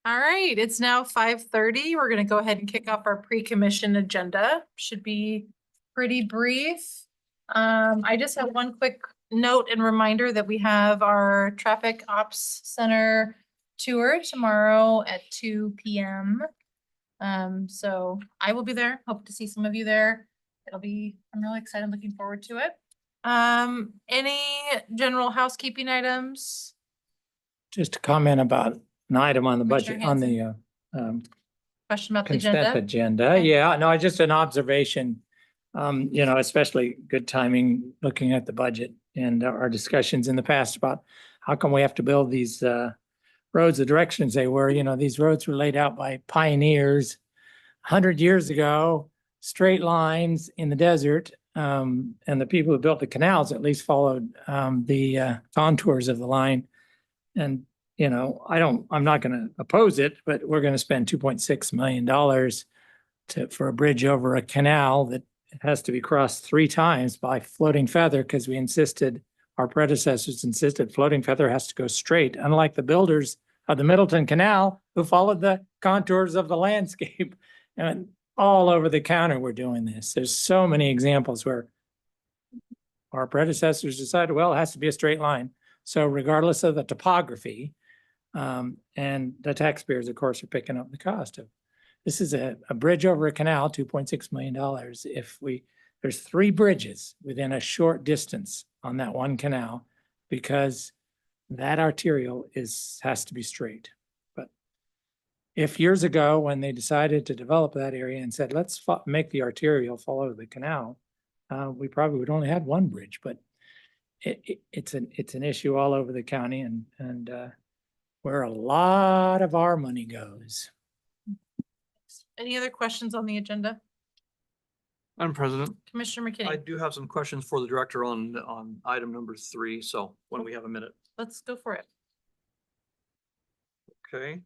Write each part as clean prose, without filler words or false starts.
All right, it's now 5:30. We're going to go ahead and kick off our pre-commission agenda. Should be pretty brief. I just have one quick note and reminder that we have our Traffic Ops Center tour tomorrow at 2 p.m. So I will be there. Hope to see some of you there. I'm really excited, looking forward to it. Any general housekeeping items? Just a comment about an item on the Commissioner budget, on the Question about the consent agenda. Okay. Yeah, no, just an observation. You know, especially good timing looking at the budget and our discussions in the past about how come we have to build these roads the directions they were. You know, these roads were laid out by pioneers 100 years ago, straight lines in the desert. And the people who built the canals at least followed the contours of the line. And, you know, I'm not going to oppose it, but we're going to spend $2.6 million for a bridge over a canal that has to be crossed 3 times by floating feather because our predecessors insisted floating feather has to go straight, unlike the builders of the Middleton Canal who followed the contours of the landscape. And all over the counter, we're doing this. There's so many examples where our predecessors decided, well, it has to be a straight line. So regardless of the topography, and the taxpayers, of course, are picking up the cost of. This is a bridge over a canal, $2.6 million. There's 3 bridges within a short distance on that one canal because that arterial has to be straight. But if years ago, when they decided to develop that area and said, let's make the arterial follow the canal, we probably would only had 1 bridge, but it's an issue all over the county and where a lot of our money goes. Any other questions on the agenda? Madam President, Commissioner I McKinney, do have some questions for the director on item number 3. So when we have a minute. let's go for it. Okay.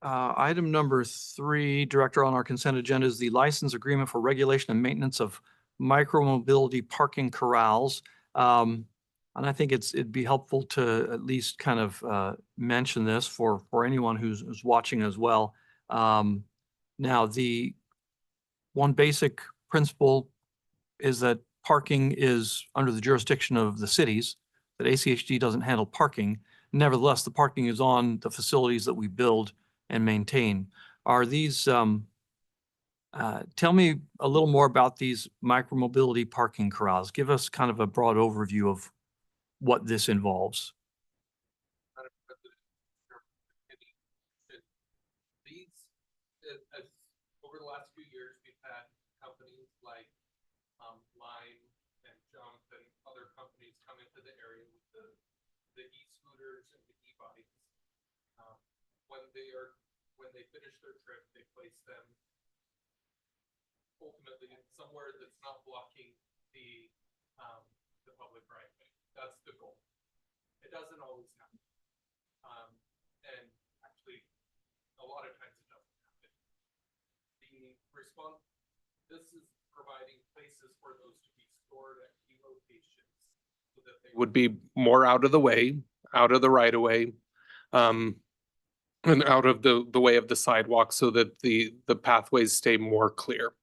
Item number 3, Director, on our consent agenda is the license agreement for regulation and maintenance of micromobility parking corrals. And I think it'd be helpful to at least kind of mention this for anyone who's watching as well. Now, the one basic principle is that parking is under the jurisdiction of the cities, that ACHD doesn't handle parking. Nevertheless, the parking is on the facilities that we build and maintain. Are these, tell me a little more about these micromobility parking corrals. Give us kind of a broad overview of what this involves. Over the last few years, we've had companies like Lime and Jump and other companies come into the area with the e-scooters and the e-bikes. When they finish their trip, they place them ultimately somewhere that's not blocking the public right way. That's the goal. It doesn't always happen, and actually, a lot of times it doesn't happen. This is providing places for those to be stored at key locations so that they would be more out of the way, out of the right of way, and out of the way of the sidewalk so that the pathways stay more clear.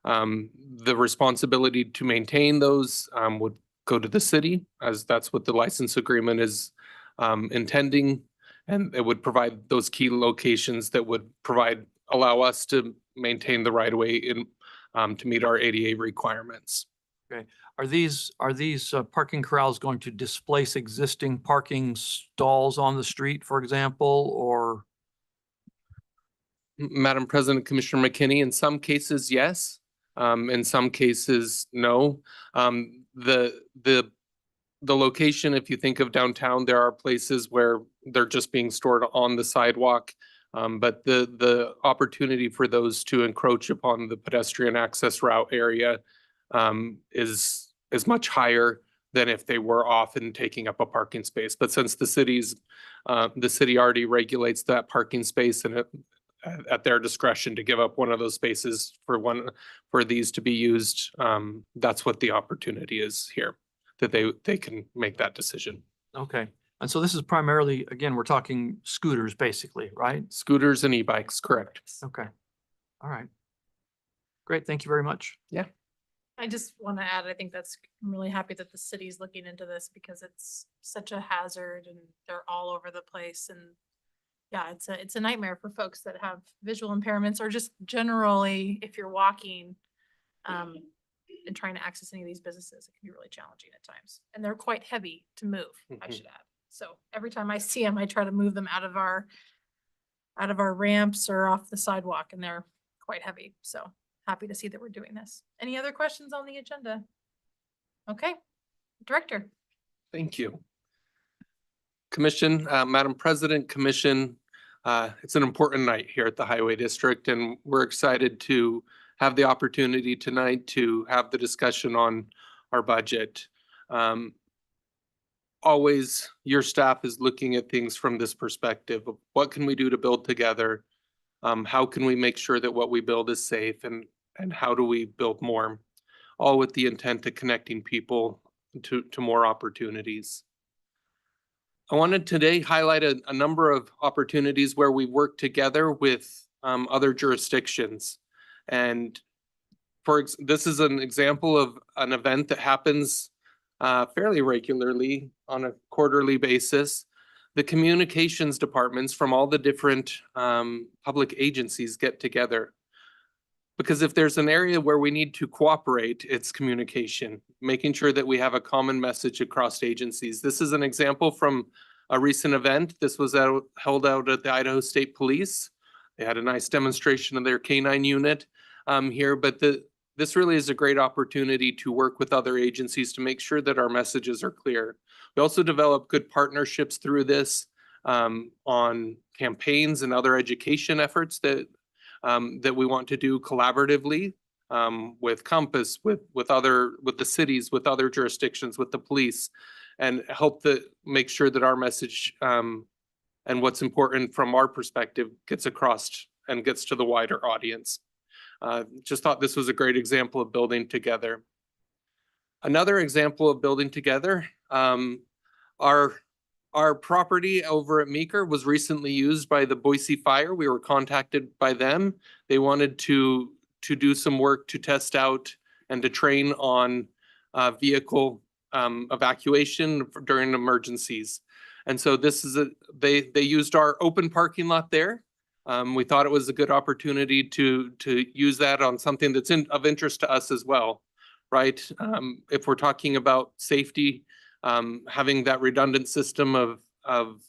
The responsibility to maintain those would go to the city, as that's what the license agreement is intending, and it would provide those key locations that would allow us to maintain the right of way in to meet our ADA requirements. Okay. Are these parking corrals going to displace existing parking stalls on the street, for example, or? Madam President, Commissioner McKinney, in some cases, yes. In some cases, no. The location, if you think of downtown, there are places where they're just being stored on the sidewalk. But the opportunity for those to encroach upon the pedestrian access route area is much higher than if they were off and taking up a parking space. But since the city already regulates that parking space and at their discretion to give up one of those spaces for these to be used. That's what the opportunity is here, that they can make that decision. Okay. And so this is primarily, again, we're talking scooters basically, right? Scooters and e-bikes, correct. Okay. All right. Great. Thank you very much. I just want to add, I think I'm really happy that the city's looking into this because it's such a hazard and they're all over the place. And yeah, it's a nightmare for folks that have visual impairments or just generally, if you're walking and trying to access any of these businesses, it can be really challenging at times. And they're quite heavy to move, I Mhm. should add. So every time I see them, I try to move them out of our ramps or off the sidewalk, and they're quite heavy. So happy to see that we're doing this. Any other questions on the agenda? Okay, Director. Thank you. Commission, Madam President, Commission, it's an important night here at the Highway District, and we're excited to have the opportunity tonight to have the discussion on our budget. Always, your staff is looking at things from this perspective of what can we do to build together? How can we make sure that what we build is safe, and how do we build more? All with the intent of connecting people to more opportunities. I wanted today highlight a number of opportunities where we work together with other jurisdictions. And this is an example of an event that happens fairly regularly on a quarterly basis. The communications departments from all the different public agencies get together. Because if there's an area where we need to cooperate, it's communication, making sure that we have a common message across agencies. This is an example from a recent event. This was held out at the Idaho State Police. They had a nice demonstration of their K-9 unit here, but this really is a great opportunity to work with other agencies to make sure that our messages are clear. We also develop good partnerships through this on campaigns and other education efforts that we want to do collaboratively with Compass, with the cities, with other jurisdictions, with the police, and help make sure that our message and what's important from our perspective gets across and gets to the wider audience. Just thought this was a great example of building together. Another example of building together, our property over at Meeker was recently used by the Boise Fire. We were contacted by them. They wanted to do some work to test out and to train on vehicle evacuation during emergencies. And so this is they used our open parking lot there. We thought it was a good opportunity to use that on something that's of interest to us as well, right? If we're talking about safety, having that redundant system of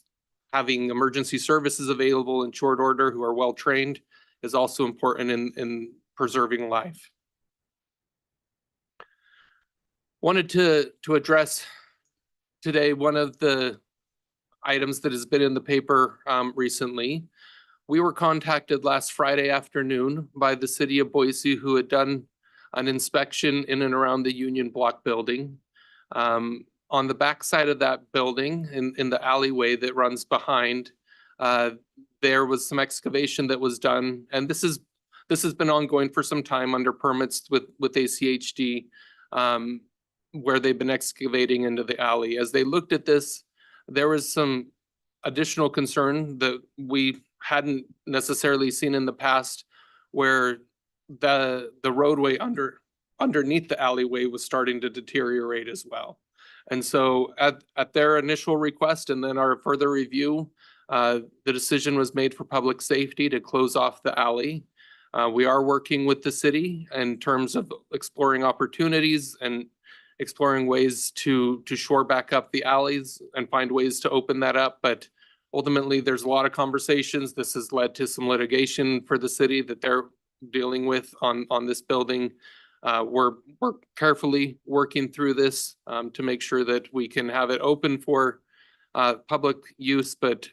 having emergency services available in short order who are well trained is also important in preserving life. Wanted to address today one of the items that has been in the paper recently. We were contacted last Friday afternoon by the city of Boise, who had done an inspection in and around the Union Block building. On the back side of that building, in the alleyway that runs behind, there was some excavation that was done, and this has been ongoing for some time under permits with ACHD, where they've been excavating into the alley. As they looked at this, there was some additional concern that we hadn't necessarily seen in the past, where the roadway underneath the alleyway was starting to deteriorate as well. And so at their initial request and then our further review, the decision was made for public safety to close off the alley. We are working with the city in terms of exploring opportunities and exploring ways to shore back up the alleys and find ways to open that up. But ultimately, there's a lot of conversations. This has led to some litigation for the city that they're dealing with on this building. We're carefully working through this to make sure that we can have it open for public use, but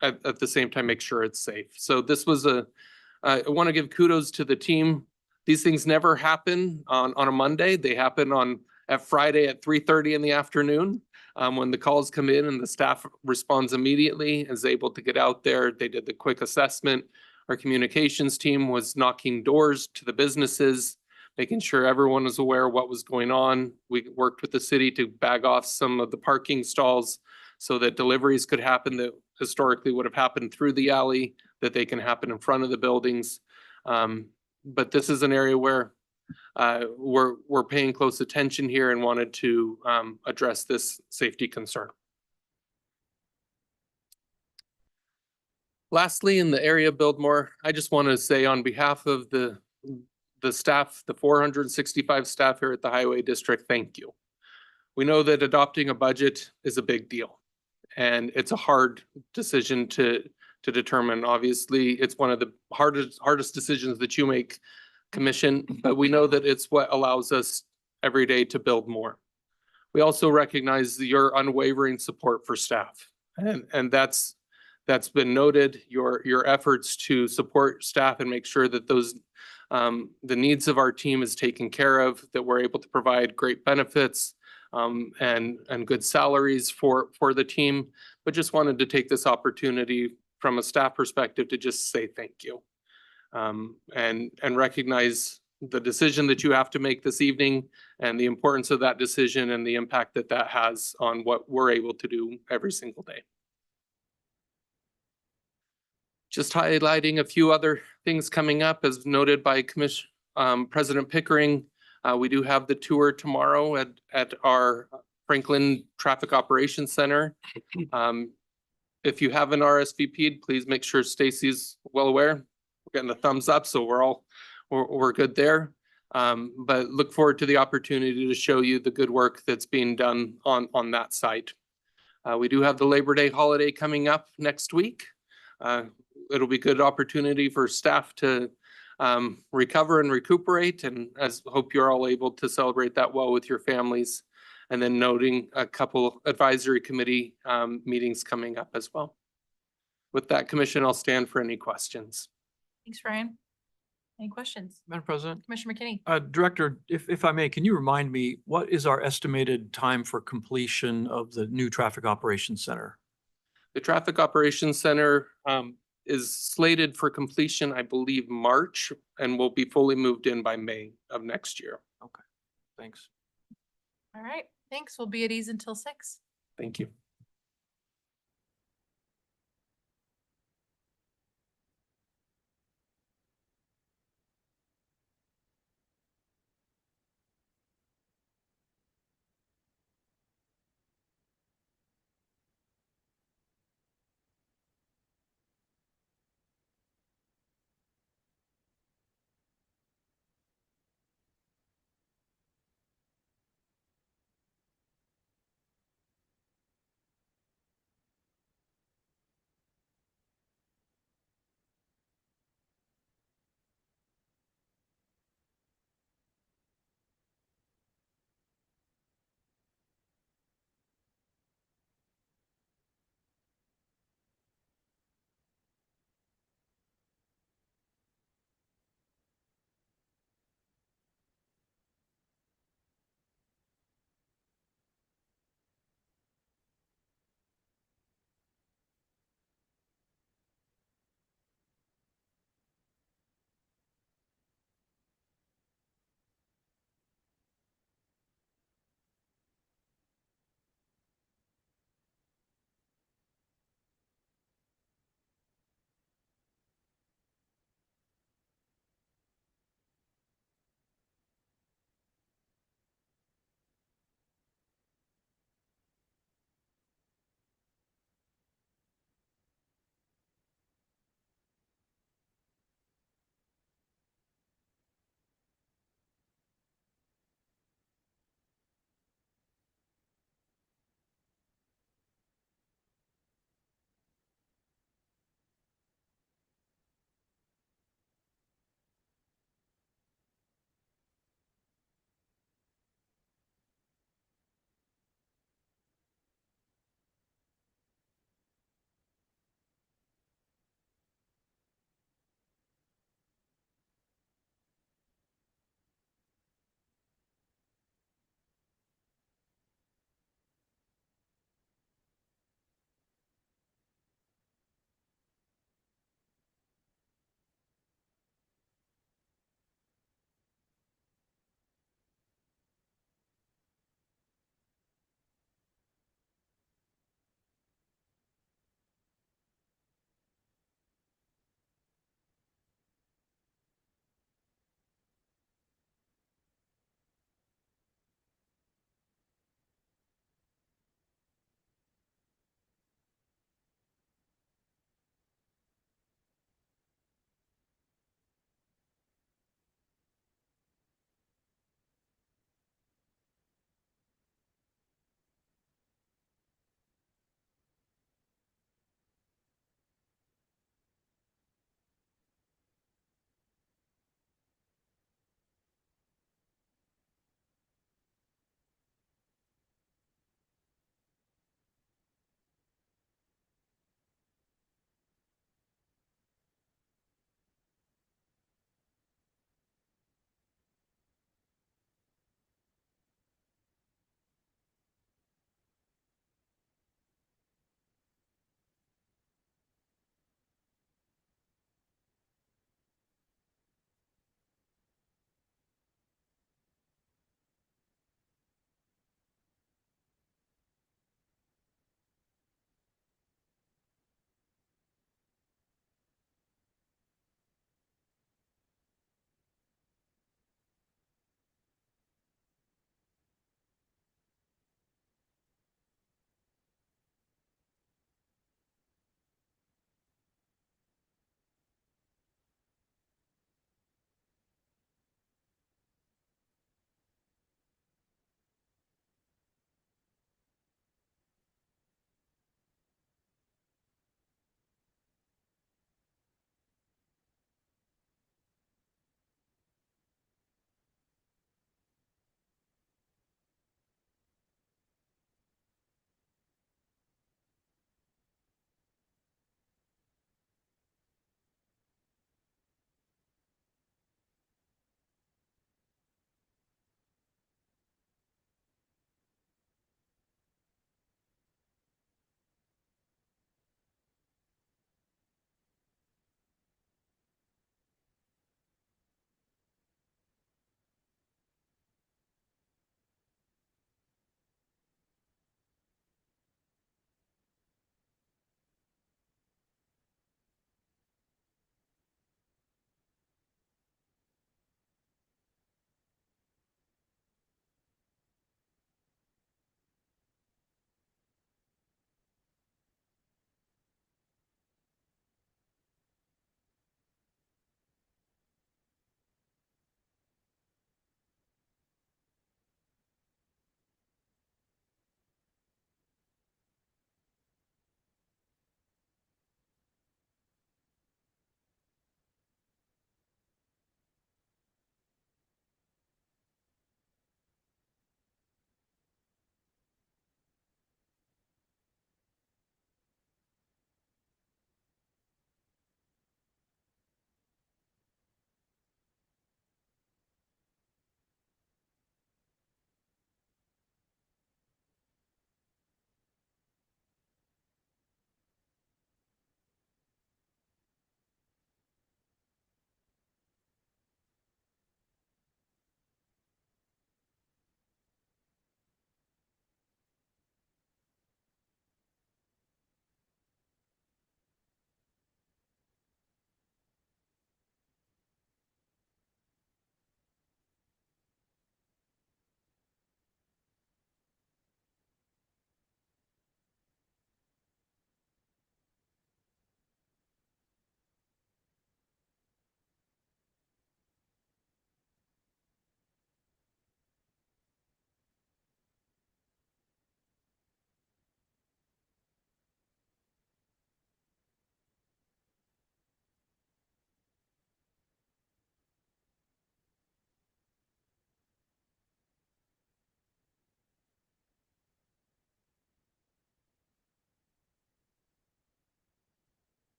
at the same time, make sure it's safe. So this was I want to give kudos to the team. These things never happen on a Monday. They happen at Friday at 3:30 in the afternoon when the calls come in, and the staff responds immediately, is able to get out there. They did the quick assessment, Our communications team was knocking doors to the businesses, making sure everyone was aware of what was going on. We worked with the city to bag off some of the parking stalls so that deliveries could happen that historically would have happened through the alley, that they can happen in front of the buildings. But this is an area where we're paying close attention here and wanted to address this safety concern. Lastly, in the area of Buildmore, I just want to say on behalf of the staff, the 465 staff here at the Highway District, thank you. We know that adopting a budget is a big deal, and it's a hard decision to determine. Obviously, it's one of the hardest decisions that you make, Commission, but we know that it's what allows us every day to build more. We also recognize your unwavering support for staff, and that's been noted. Your efforts to support staff and make sure that those the needs of our team is taken care of, that we're able to provide great benefits and good salaries for the team. But just wanted to take this opportunity from a staff perspective to just say thank you. And recognize the decision that you have to make this evening and the importance of that decision and the impact that that has on what we're able to do every single day. Just highlighting a few other things coming up as noted by President Pickering. We do have the tour tomorrow at our Franklin Traffic Operations Center. If you haven't RSVP'd, please make sure Stacy's well aware. We're getting the thumbs up, so we're good there. But look forward to the opportunity to show you the good work that's being done on that site. We do have the Labor Day holiday coming up next week. It'll be a good opportunity for staff to recover and recuperate, and hope you're all able to celebrate that well with your families. And then noting a couple advisory committee meetings coming up as well. With that, Commission, I'll stand for any questions. Thanks, Ryan. Any questions? Madam President, Commissioner McKinney? Director, if I may, can you remind me, what is our estimated time for completion of the new Traffic Operations Center? The Traffic Operations Center is slated for completion, I believe, March, and will be fully moved in by May of next year. Okay, thanks. All right, thanks. We'll be at ease until 6. Thank you.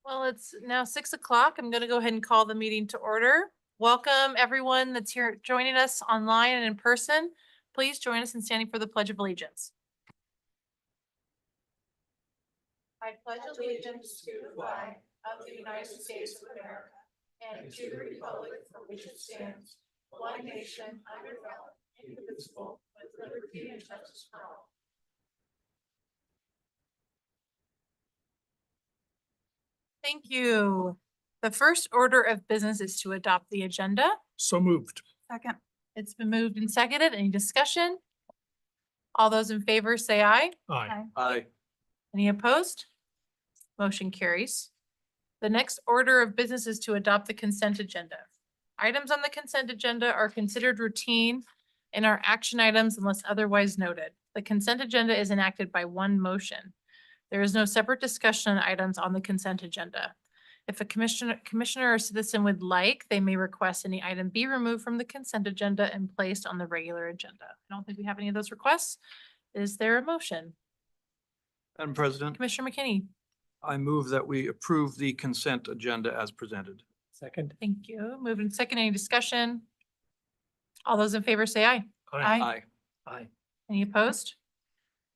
Well, it's now 6 o'clock. I'm gonna go ahead and call the meeting to order. Welcome, everyone that's here joining us online and in person. Please join us in standing for the Pledge of Allegiance. I pledge allegiance to the flag of the United States of America and to the republic for which it stands, one nation under God, indivisible, with liberty and justice for all. Thank you. The first order of business is to adopt the agenda. So moved. Second. It's been moved and seconded. Any discussion? All those in favor say aye. Aye. Aye. Any opposed? Motion carries. The next order of business is to adopt the consent agenda. Items on the consent agenda are considered routine and are action items unless otherwise noted. The consent agenda is enacted by one motion. There is no separate discussion on items on the consent agenda. If a commissioner or citizen would like, they may request any item be removed from the consent agenda and placed on the regular agenda. I don't think we have any of those requests. Is there a motion? Madam President, Commissioner McKinney, I move that we approve the consent agenda as presented. Second. thank you. Moved and second, any discussion? All those in favor say aye. Aye. Aye. Any opposed?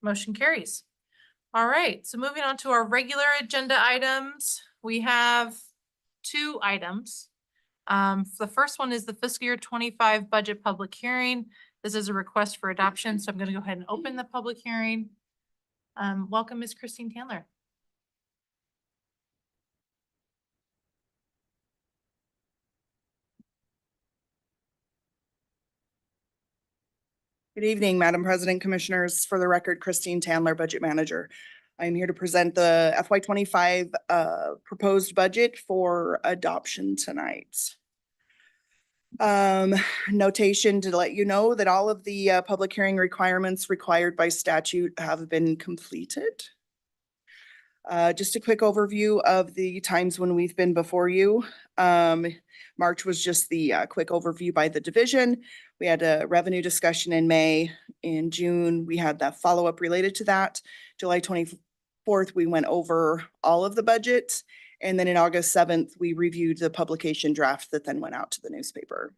Motion carries. All right, so moving on to our regular agenda items, we have two items. The first one is the fiscal year 25 budget public hearing. This is a request for adoption, so I'm gonna go ahead and open the public hearing. Welcome, Ms. Christine Tandler. Good evening, Madam President, Commissioners. For the record, Christine Tandler, Budget Manager. I'm here to present the FY 25 proposed budget for adoption tonight. Notation to let you know that all of the public hearing requirements required by statute have been completed. Just a quick overview of the times when we've been before you. March was just the quick overview by the division. We had a revenue discussion in May. In June, we had that follow-up related to that. July 24th, we went over all of the budget. And then in August 7th, we reviewed the publication draft that then went out to the newspaper.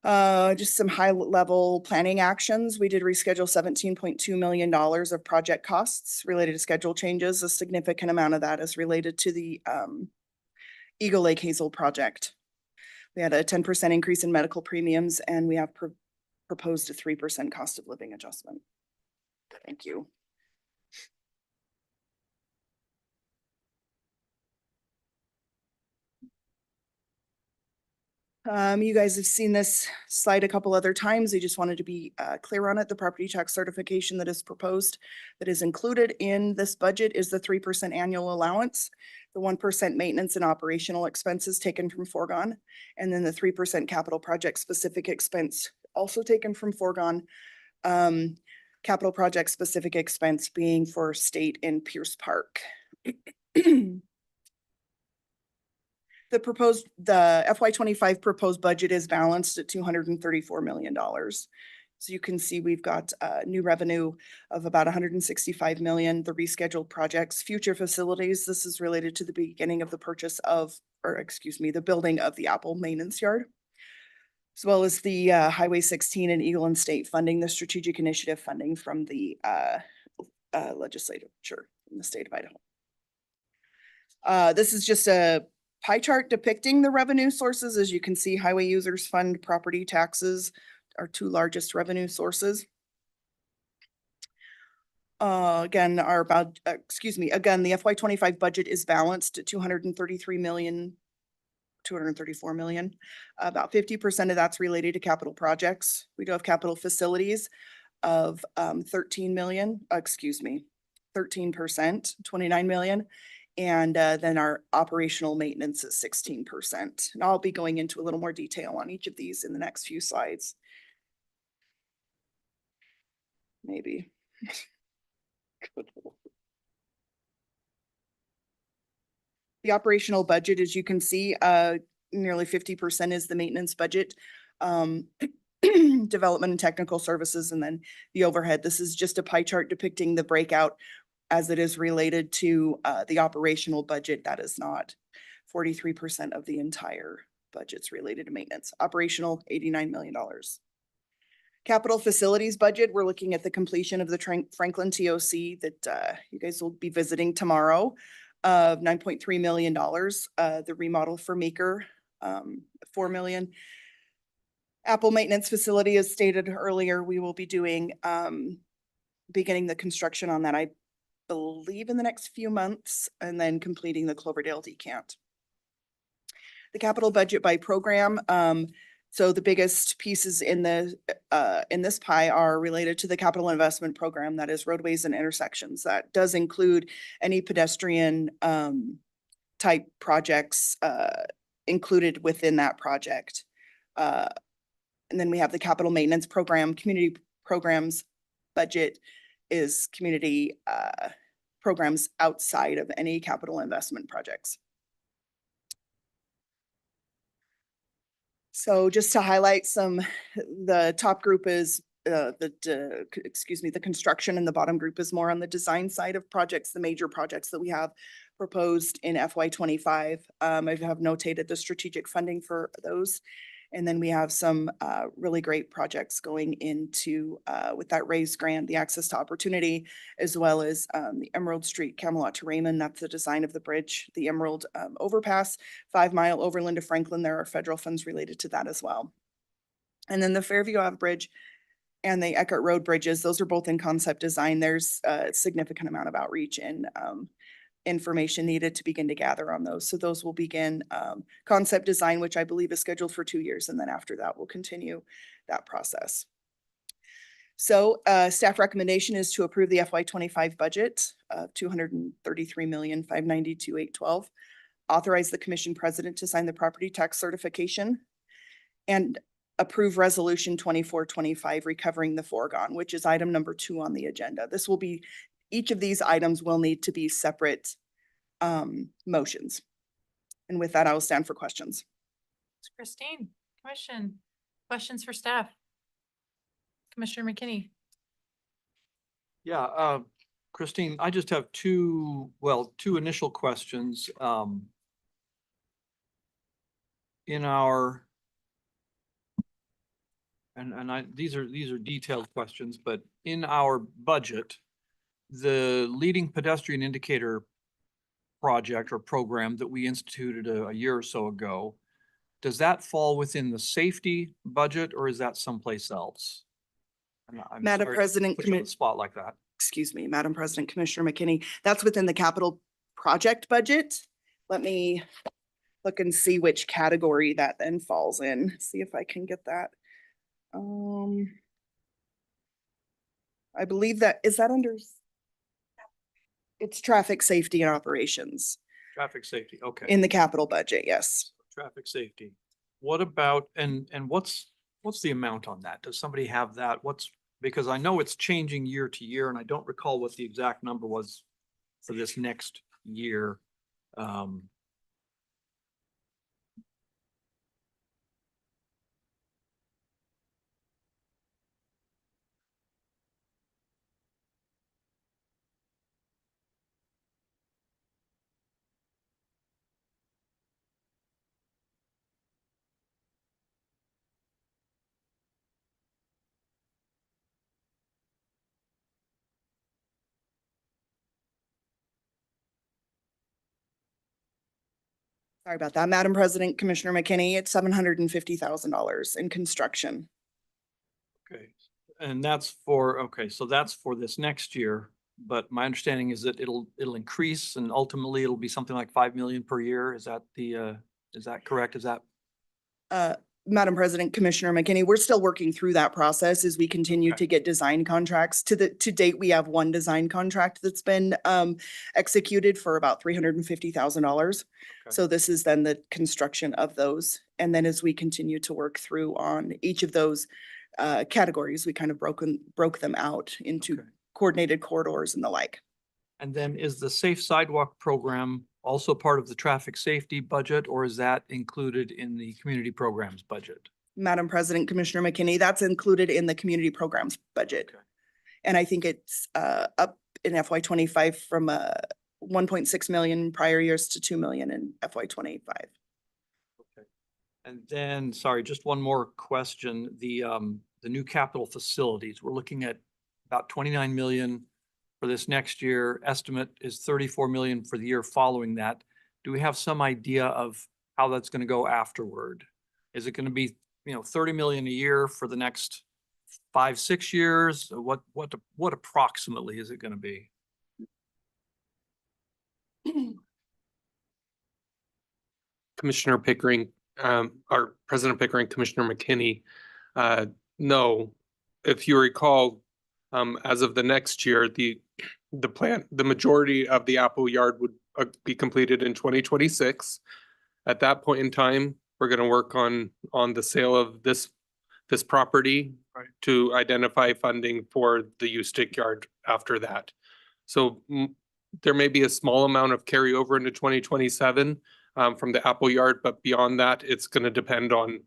Just some high-level planning actions. We did reschedule $17.2 million of project costs related to schedule changes. A significant amount of that is related to the Eagle Lake Hazel project. We had a 10% increase in medical premiums, and we have proposed a 3% cost of living adjustment. Thank you. You guys have seen this slide a couple other times. I just wanted to be clear on it. The property tax certification that is proposed, that is included in this budget, is the 3% annual allowance, the 1% maintenance and operational expenses taken from foregone, and then the 3% capital project specific expense also taken from foregone. Capital project specific expense being for state in Pierce Park. The FY 25 proposed budget is balanced at $234 million. So you can see we've got new revenue of about $165 million, the rescheduled projects, future facilities. This is related to the beginning of the purchase of, the building of the Apple maintenance yard, as well as the Highway 16 and Eagle and State funding, the strategic initiative funding from the legislature in the state of Idaho. This is just a pie chart depicting the revenue sources. As you can see, highway users fund, property taxes are two largest revenue sources. Again, the FY 25 budget is balanced at $234 million. About 50% of that's related to capital projects. We do have capital facilities of 13%, 29 million. And then our operational maintenance is 16%. And I'll be going into a little more detail on each of these in the next few slides. Maybe. The operational budget, as you can see, nearly 50% is the maintenance budget. development and technical services, and then the overhead. This is just a pie chart depicting the breakout as it is related to the operational budget. That is not 43% of the entire budget's related to maintenance. Operational, $89 million. Capital facilities budget, we're looking at the completion of the Franklin TOC that you guys will be visiting tomorrow of $9.3 million. The remodel for Meeker, $4 million. Apple maintenance facility, as stated earlier, we will be doing, beginning the construction on that, I believe in the next few months, and then completing the Cloverdale decant. The capital budget by program. So the biggest pieces in this pie are related to the capital investment program, that is roadways and intersections. That does include any pedestrian type projects included within that project. And then we have the capital maintenance program. Community programs budget is community programs outside of any capital investment projects. So just to highlight some, the top group is the construction, and the bottom group is more on the design side of projects, the major projects that we have proposed in FY25. I have notated the strategic funding for those. And then we have some really great projects going into with that raised grant, the access to opportunity, as well as the Emerald Street, Camelot to Raymond. That's the design of the bridge, the Emerald overpass, 5 Mile Overland to Franklin. There are federal funds related to that as well. And then the Fairview Ave Bridge and the Eckert Road bridges, those are both in concept design. There's a significant amount of outreach and information needed to begin to gather on those. So those will begin concept design, which I believe is scheduled for 2 years. And then after that, we'll continue that process. So staff recommendation is to approve the FY25 budget of $233,592,812. Authorize the commission president to sign the property tax certification and approve resolution 2425 recovering the foregone, which is item number 2 on the agenda. This will be, each of these items will need to be separate motions. And with that, I will stand for questions. Christine, commission, questions for staff? Commissioner McKinney. Yeah, Christine, I just have two initial questions. In our, these are detailed questions, but in our budget, the leading pedestrian indicator project or program that we instituted a year or so ago, does that fall within the safety budget, or is that someplace else? I'm Madam sorry to President, put you on the spot like that. excuse me, Madam President, Commissioner McKinney, that's within the capital project budget. Let me look and see which category that then falls in. See if I can get that. I believe that, is that under? It's traffic safety and operations Traffic safety, okay. in the capital budget, yes. Traffic safety. What about, and what's the amount on that? Does somebody have that? Because I know it's changing year to year, and I don't recall what the exact number was for this next year. Sorry about that. Madam President, Commissioner McKinney, it's $750,000 in construction. Okay, and that's for, okay, so that's for this next year, but my understanding is that it'll increase and ultimately it'll be something like 5 million per year. Is that is that correct? Is that? Madam President, Commissioner McKinney, we're still working through that process as we continue Okay. to get design contracts. To date, we have one design contract that's been executed for about $350,000. Okay. So this is then the construction of those. And then as we continue to work through on each of those categories, we kind of broke them out into Okay. coordinated corridors and the like. And then is the Safe Sidewalk Program also part of the traffic safety budget, or is that included in the community programs budget? Madam President, Commissioner McKinney, that's included in the community programs budget. Okay. And I think it's up in FY '25 from 1.6 million prior years to 2 million in FY '25. Okay. And then, sorry, just one more question. The new capital facilities, we're looking at about 29 million for this next year. Estimate is 34 million for the year following that. Do we have some idea of how that's going to go afterward? Is it going to be, 30 million a year for the next 5-6 years? What approximately is it going to be? Commissioner Pickering, or President Pickering, Commissioner McKinney, no, if you recall, as of the next year, the majority of the Apple Yard would be completed in 2026. At that point in time, we're going to work on the sale of this property Right. to identify funding for the U-Stick Yard after that. So there may be a small amount of carryover into 2027 from the Apple Yard, but beyond that, it's going to depend on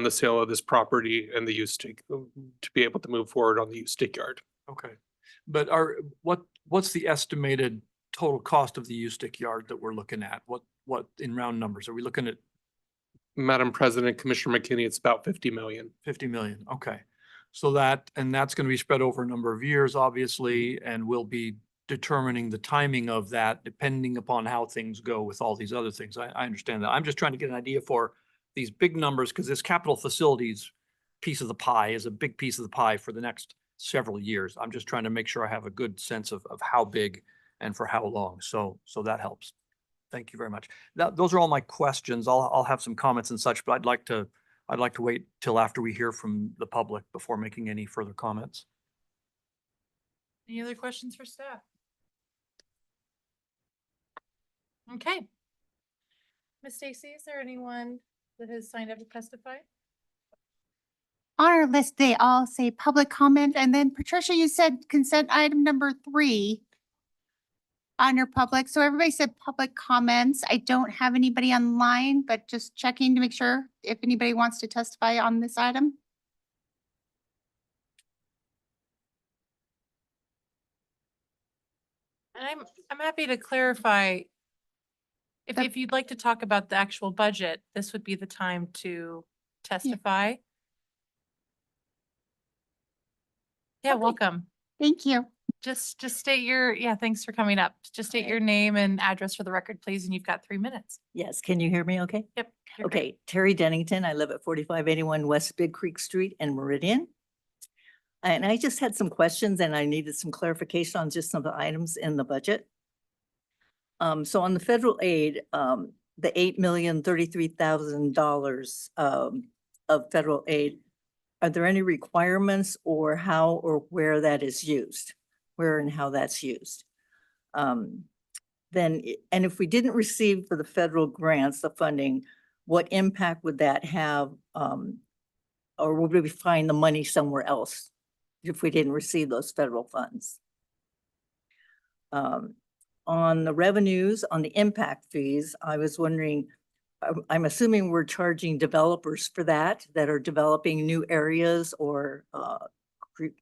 the sale of this property and the U-Stick to be able to move forward on the U-Stick Yard. Okay. But what's the estimated total cost of the U-Stick Yard that we're looking at? What in round numbers? Are we looking at Madam President, Commissioner McKinney, it's about 50 million. 50 million? Okay. So that's going to be spread over a number of years, obviously, and we'll be determining the timing of that depending upon how things go with all these other things. I understand that. I'm just trying to get an idea for these big numbers because this capital facilities piece of the pie is a big piece of the pie for the next several years. I'm just trying to make sure I have a good sense of how big and for how long. So that helps. Thank you very much. Those are all my questions. I'll have some comments and such, but I'd like to wait till after we hear from the public before making any further comments. Any other questions for staff? Okay. Ms. Stacy, is there anyone that has signed up to testify? On our list, they all say public comment, and then Patricia, you said consent item number 3 under public. So everybody said public comments. I don't have anybody online, but just checking to make sure if anybody wants to testify on this item. And I'm happy to clarify. If you'd like to talk about the actual budget, this would be the time to testify. Yeah, Okay. welcome. Thank you. Just state your, thanks for coming up. Just state your name and address for the record, please, and you've got 3 minutes. Yes, can you hear me okay? Yep. you're great. Okay, Terry Dennington. I live at 4581 West Big Creek Street in Meridian. And I just had some questions and I needed some clarification on just some of the items in the budget. So on the federal aid, the $8,033,000 of federal aid, are there any requirements or how or where that is used? Where and how that's used? And if we didn't receive for the federal grants, the funding, what impact would that have? Or would we find the money somewhere else if we didn't receive those federal funds? On the revenues, on the impact fees, I was wondering, I'm assuming we're charging developers for that are developing new areas or,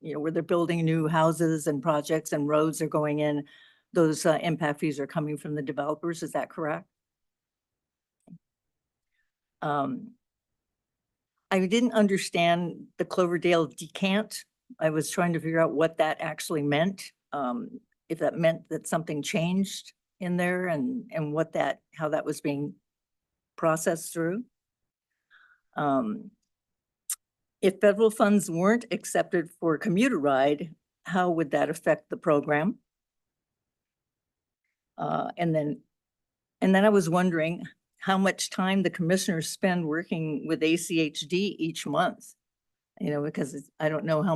where they're building new houses and projects and roads are going in. Those impact fees are coming from the developers. Is that correct? I didn't understand the Cloverdale decant. I was trying to figure out what that actually meant. If that meant that something changed in there and how that was being processed through. If federal funds weren't accepted for a commuter ride, how would that affect the program? And then I was wondering how much time the commissioners spend working with ACHD each month. Because I don't know how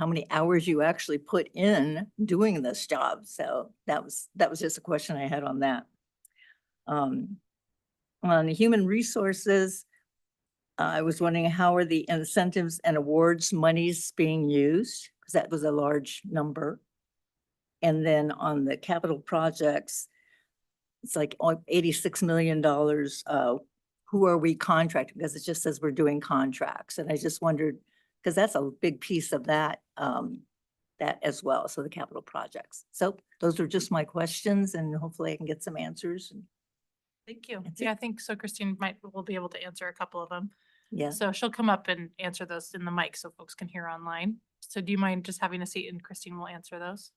many hours you actually put in doing this job. So that was just a question I had on that. On the human resources, I was wondering how are the incentives and awards monies being used? Because that was a large number. And then on the capital projects, it's like $86 million. who are we contracting? Because it just says we're doing contracts. And I just wondered, because that's a big piece of that, that as well. So the capital projects. So those are just my questions and hopefully I can get some answers. Thank you. That's Yeah, it. I think so. Christine will be able to answer a couple of them. Yeah. So she'll come up and answer those in the mic so folks can hear online. So do you mind just having a seat and Christine will answer those?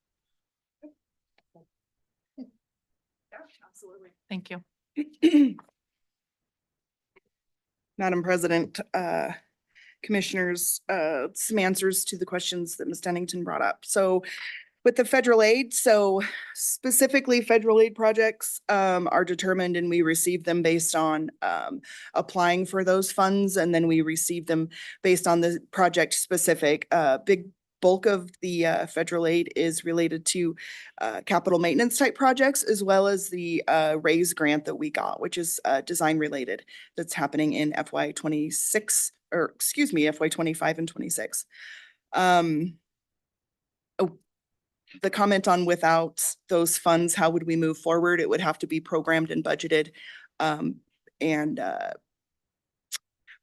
Absolutely. Thank you. Madam President, Commissioners, some answers to the questions that Ms. Dennington brought up. So with the federal aid, so specifically federal aid projects are determined and we receive them based on applying for those funds. And then we receive them based on the project specific. Big bulk of the federal aid is related to capital maintenance type projects, as well as the RAISE grant that we got, which is design related. That's happening in FY26, or excuse me, FY25 and 26. The comment on without those funds, how would we move forward? It would have to be programmed and budgeted and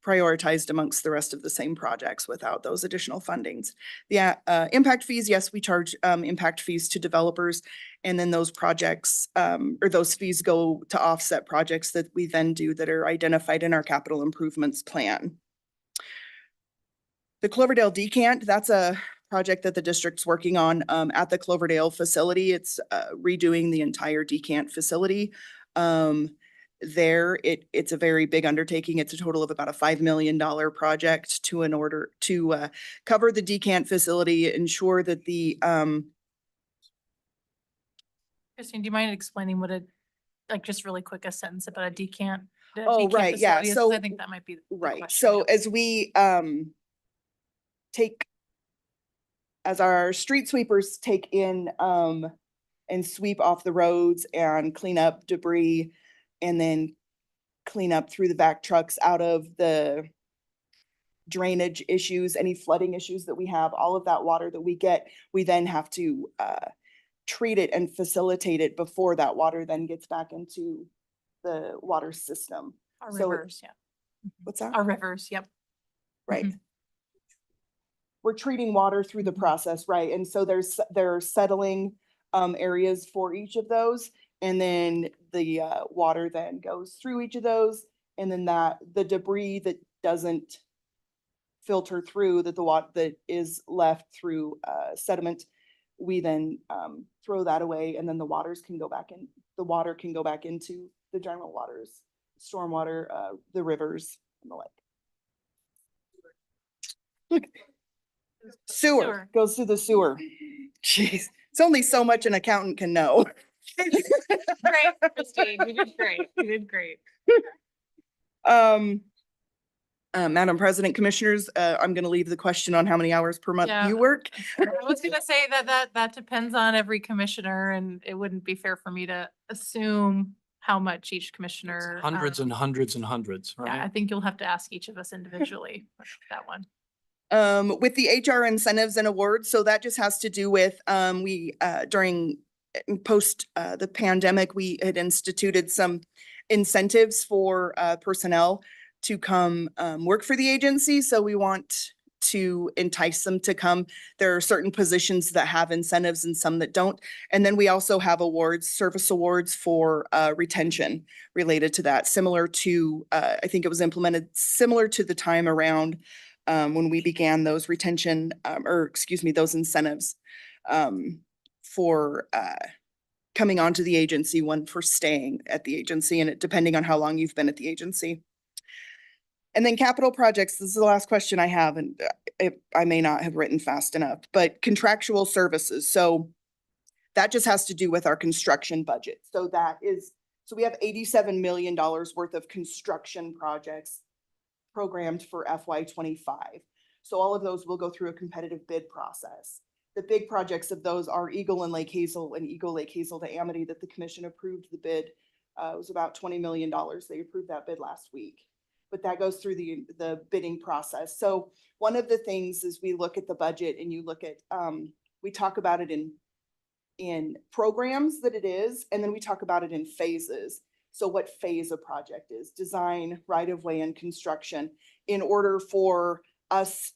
prioritized amongst the rest of the same projects without those additional fundings. The impact fees, yes, we charge impact fees to developers, and then those projects or those fees go to offset projects that we then do that are identified in our capital improvements plan. The Cloverdale decant, that's a project that the district's working on at the Cloverdale facility. It's redoing the entire decant facility. It's a very big undertaking. It's a total of about a $5 million project to in order to cover the decant facility, ensure that the Christine, do you mind explaining what just really quick, a sentence about a decant? the Oh, decant right, yeah, facility is? 'Cause so- I think that might be the right. question, So yeah. as we as our street sweepers take in and sweep off the roads and clean up debris and then clean up through the back trucks out of the drainage issues, any flooding issues that we have, all of that water that we get, we then have to treat it and facilitate it before that water then gets back into the water system. Our so- rivers, yeah. What's that? Our rivers, yep. Right. Mhm. We're treating water through the process, right? And so there are settling areas for each of those. And then the water then goes through each of those. And then the debris that doesn't filter through, that is left through sediment, we then throw that away, and then the water can go back into the general waters, stormwater, the rivers and the like. Sewer goes through the sewer. Jeez, it's only so much an accountant can know. Great, Christine, you did great. You did great. Madam President, Commissioners, I'm gonna leave the question on how many hours per month Yeah. you work. I was gonna say that depends on every commissioner, and it wouldn't be fair for me to assume how much each commissioner. Hundreds and hundreds and hundreds, Yeah, I right? think you'll have to ask each of us individually for that one. With the HR incentives and awards, so that just has to do with, during post the pandemic, we had instituted some incentives for personnel to come work for the agency. So we want to entice them to come. There are certain positions that have incentives and some that don't. And then we also have awards, service awards for retention related to that, similar to, I think it was implemented similar to the time around when we began those retention, those incentives for coming onto the agency, one for staying at the agency, and it depending on how long you've been at the agency. And then capital projects, this is the last question I have, and I may not have written fast enough, but contractual services. So that just has to do with our construction budget. So we have $87 million worth of construction projects programmed for FY25. So all of those will go through a competitive bid process. The big projects of those are Eagle and Lake Hazel, and Eagle, Lake Hazel to Amity, that the commission approved the bid. It was about $20 million. They approved that bid last week, but that goes through the bidding process. So one of the things is we look at the budget and you look at, we talk about it in programs that it is, and then we talk about it in phases. So what phase a project is, design, right-of-way, and construction, in order for us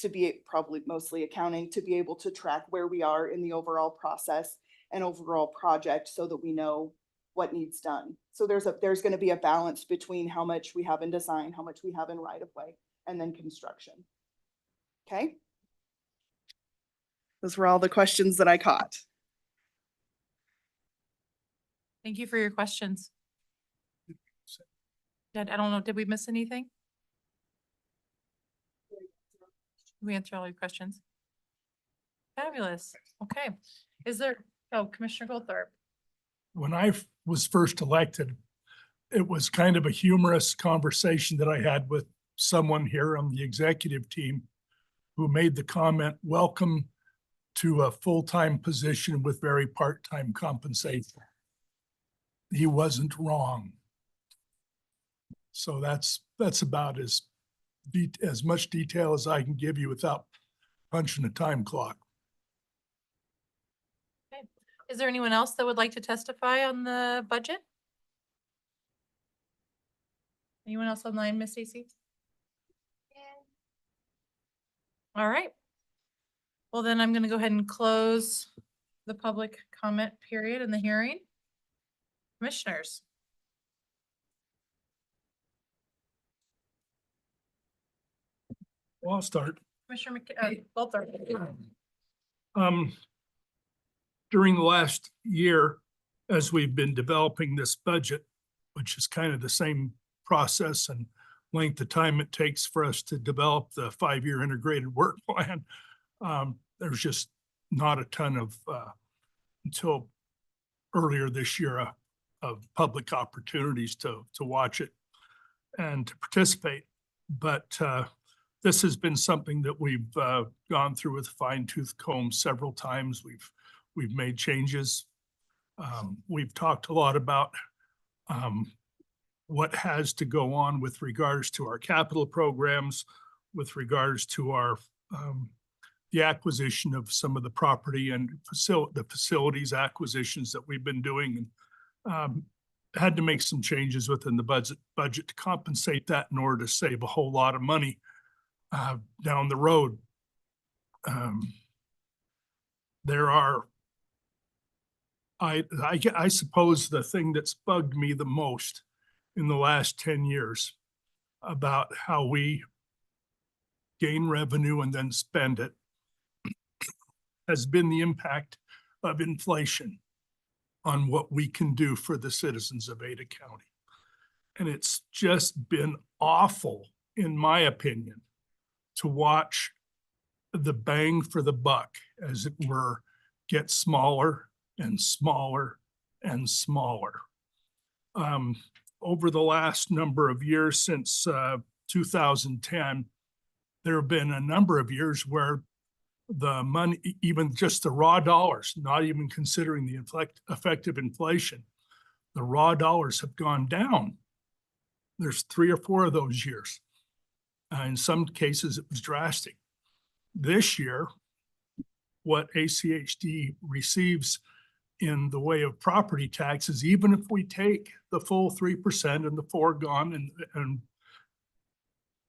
to be, probably mostly accounting, to be able to track where we are in the overall process and overall project so that we know what needs done. So there's going to be a balance between how much we have in design, how much we have in right-of-way, and then construction. Okay? Those were all the questions that I caught. Thank you for your questions. I don't know, did we miss anything? Did we answer all your questions? Fabulous. Okay. Is there, oh, Commissioner Goldthorpe. When I was first elected, it was kind of a humorous conversation that I had with someone here on the executive team who made the comment, welcome to a full-time position with very part-time compensation. He wasn't wrong. So that's about as much detail as I can give you without punching a time clock. Okay. Is there anyone else that would like to testify on the budget? Anyone else online, Miss Stacy? All right. Well, then I'm gonna go ahead and close the public comment period in the hearing. Commissioners. Well, I'll start. Commissioner Goldthorpe. During the last year, as we've been developing this budget, which is kind of the same process and length of time it takes for us to develop the 5-year integrated work plan, there's just not a ton of, until earlier this year, of public opportunities to watch it and to participate. But this has been something that we've gone through with a fine-tooth comb several times. We've made changes. We've talked a lot about what has to go on with regards to our capital programs, with regards to our the acquisition of some of the property and the facilities acquisitions that we've been doing, and had to make some changes within the budget to compensate that in order to save a whole lot of money down the road. There are, I suppose the thing that's bugged me the most in the last 10 years about how we gain revenue and then spend it has been the impact of inflation on what we can do for the citizens of Ada County. And it's just been awful, in my opinion, to watch the bang for the buck, as it were, get smaller and smaller and smaller. Over the last number of years since 2010, there have been a number of years where the money, even just the raw dollars, not even considering the effective inflation, the raw dollars have gone down. There's 3 or 4 of those years. In some cases, it was drastic. This year, what ACHD receives in the way of property taxes, even if we take the full 3% and the foregone and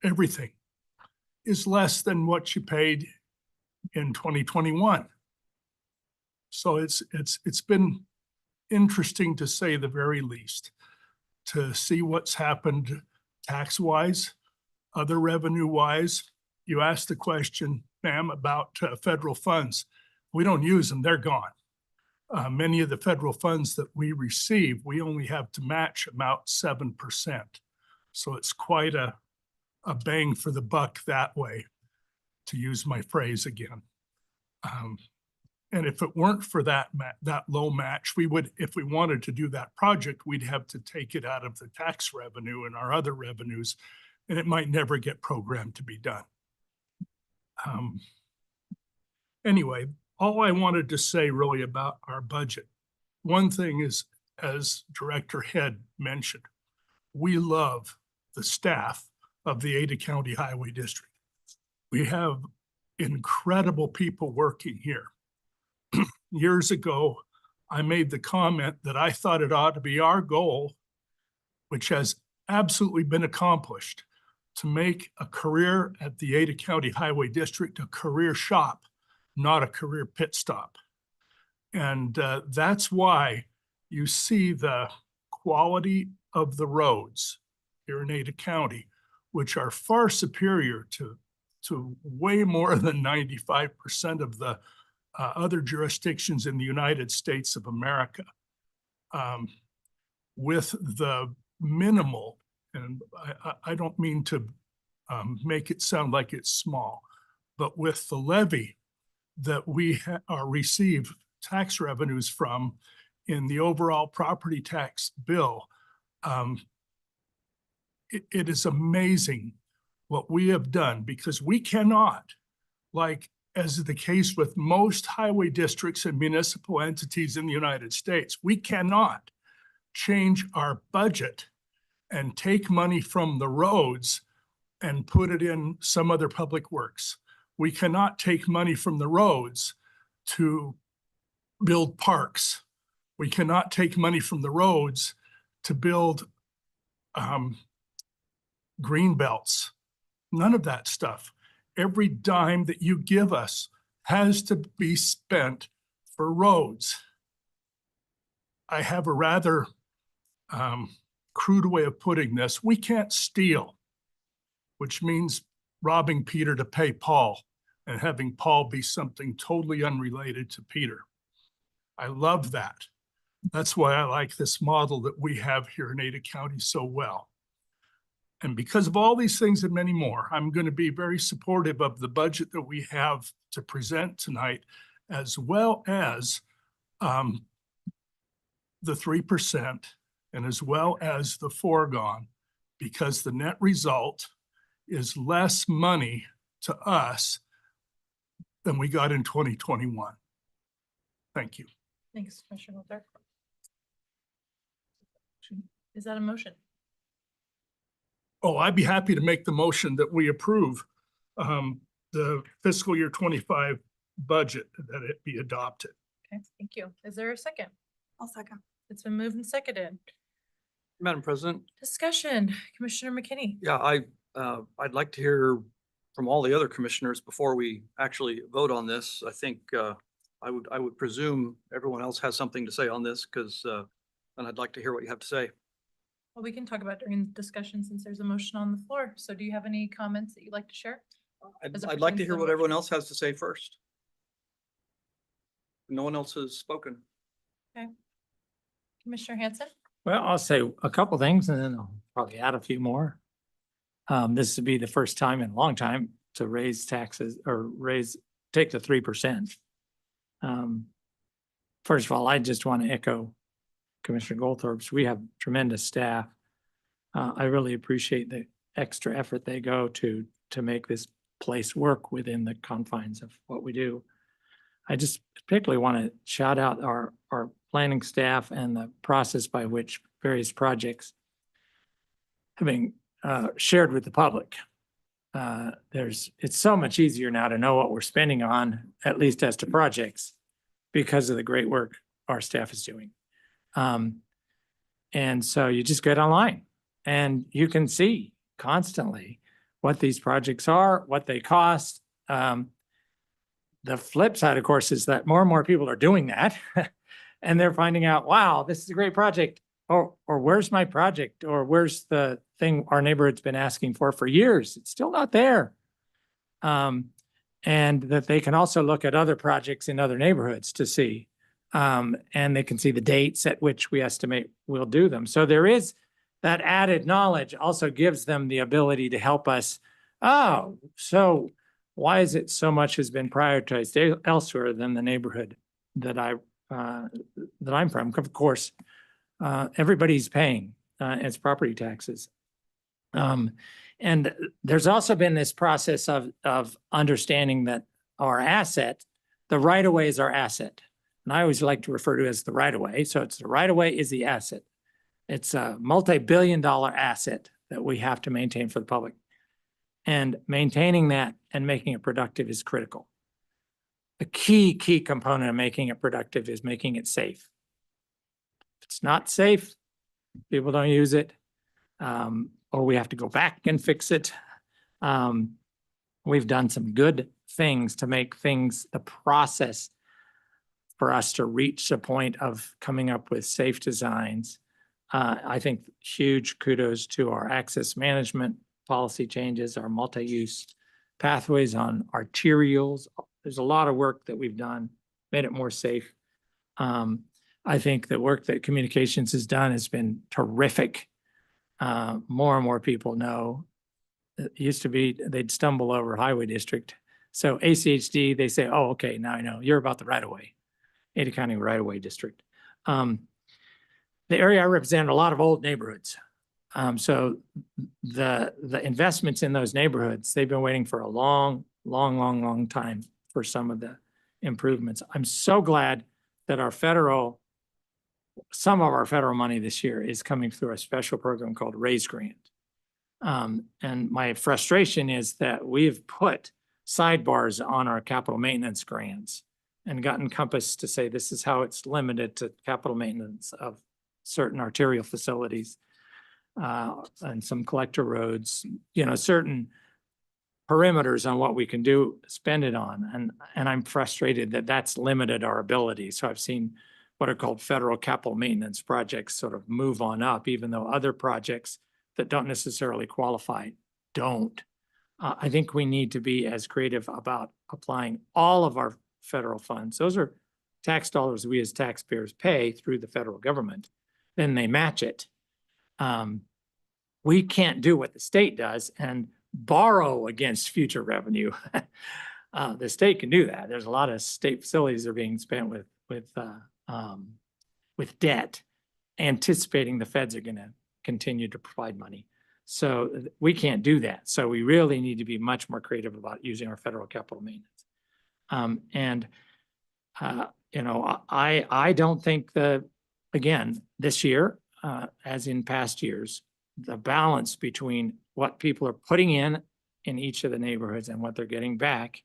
everything, is less than what you paid in 2021. So it's been interesting, to say the very least, to see what's happened tax-wise, other revenue-wise. You asked the question, ma'am, about federal funds. We don't use them, they're gone. Many of the federal funds that we receive, we only have to match about 7%. So it's quite a bang for the buck that way, to use my phrase again. And if it weren't for that low match, we would, if we wanted to do that project, we'd have to take it out of the tax revenue and our other revenues, and it might never get programmed to be done. Anyway, all I wanted to say really about our budget, one thing is, as Director Head mentioned, we love the staff of the Ada County Highway District. We have incredible people working here. Years ago, I made the comment that I thought it ought to be our goal which has absolutely been accomplished to make a career at the Ada County Highway District a career shop, not a career pit stop. And that's why you see the quality of the roads here in Ada County, which are far superior to way more than 95% of the other jurisdictions in the United States of America. With the minimal, and I don't mean to make it sound like it's small, but with the levy that we receive tax revenues from in the overall property tax bill, it is amazing what we have done, because we cannot, like as is the case with most highway districts and municipal entities in the United States, we cannot change our budget and take money from the roads and put it in some other public works. We cannot take money from the roads to build parks. We cannot take money from the roads to build green belts. None of that stuff. Every dime that you give us has to be spent for roads. I have a rather crude way of putting this. We can't steal, which means robbing Peter to pay Paul and having Paul be something totally unrelated to Peter. I love that. That's why I like this model that we have here in Ada County so well. And because of all these things and many more, I'm going to be very supportive of the budget that we have to present tonight, as well as the 3% and as well as the foregone, because the net result is less money to us than we got in 2021. Thank you. Thanks, Commissioner Walter. Is that a motion? Oh, I'd be happy to make the motion that we approve the fiscal year 25 budget, that it be adopted. Okay, thank you. Is there a second? I'll second. It's been moved and seconded. Madam President, Discussion, Commissioner McKinney. yeah, I'd like to hear from all the other commissioners before we actually vote on this. I think I would presume everyone else has something to say on this, because and I'd like to hear what you have to say. Well, we can talk about during the discussion since there's a motion on the floor. So do you have any comments that you'd like to share? As it I'd like pertains to to hear the what everyone motion. else has to say first. No one else has spoken. Commissioner Hanson? Well, I'll say a couple things and then I'll probably add a few more. This would be the first time in a long time to raise taxes or take the 3%. First of all, I just want to echo Commissioner Goldthorpe's. We have tremendous staff. I really appreciate the extra effort they go to make this place work within the confines of what we do. I just particularly want to shout out our planning staff and the process by which various projects have been shared with the public. It's so much easier now to know what we're spending on, at least as to projects, because of the great work our staff is doing. And so you just get online and you can see constantly what these projects are, what they cost. The flip side, of course, is that more and more people are doing that and they're finding out, wow, this is a great project. Or where's my project? Or where's the thing our neighborhood's been asking for years? It's still not there. And that they can also look at other projects in other neighborhoods to see. And they can see the dates at which we estimate we'll do them. So there is that added knowledge also gives them the ability to help us. Oh, so why is it so much has been prioritized elsewhere than the neighborhood that I'm from? Of course, everybody's paying its property taxes. And there's also been this process of understanding that our asset, the right-of-way is our asset. And I always like to refer to it as the right-of-way. So it's the right-of-way is the asset. It's a multi-billion-dollar asset that we have to maintain for the public. And maintaining that and making it productive is critical. The key component of making it productive is making it safe. If it's not safe, people don't use it. or we have to go back and fix it. We've done some good things to make the process for us to reach the point of coming up with safe designs. I think huge kudos to our access management policy changes, our multi-use pathways on arterials. There's a lot of work that we've done, made it more safe. I think the work that communications has done has been terrific. More and more people know. It used to be they'd stumble over highway district. So ACHD, they say, oh, okay, now I know you're about the right of way, Ada County right of way district. The area I represent, a lot of old neighborhoods. So the investments in those neighborhoods, they've been waiting for a long time for some of the improvements. I'm so glad that some of our federal money this year is coming through a special program called Raise Grant. And my frustration is that we've put sidebars on our capital maintenance grants and gotten Compass to say this is how it's limited to capital maintenance of certain arterial facilities and some collector roads, certain perimeters on what we can spend it on. And I'm frustrated that that's limited our ability. So I've seen what are called federal capital maintenance projects sort of move on up, even though other projects that don't necessarily qualify don't. I think we need to be as creative about applying all of our federal funds. Those are tax dollars we as taxpayers pay through the federal government. Then they match it. We can't do what the state does and borrow against future revenue. The state can do that. There's a lot of state facilities that are being spent with debt, anticipating the feds are going to continue to provide money. So we can't do that. So we really need to be much more creative about using our federal capital maintenance. I don't think again, this year, as in past years, the balance between what people are putting in each of the neighborhoods and what they're getting back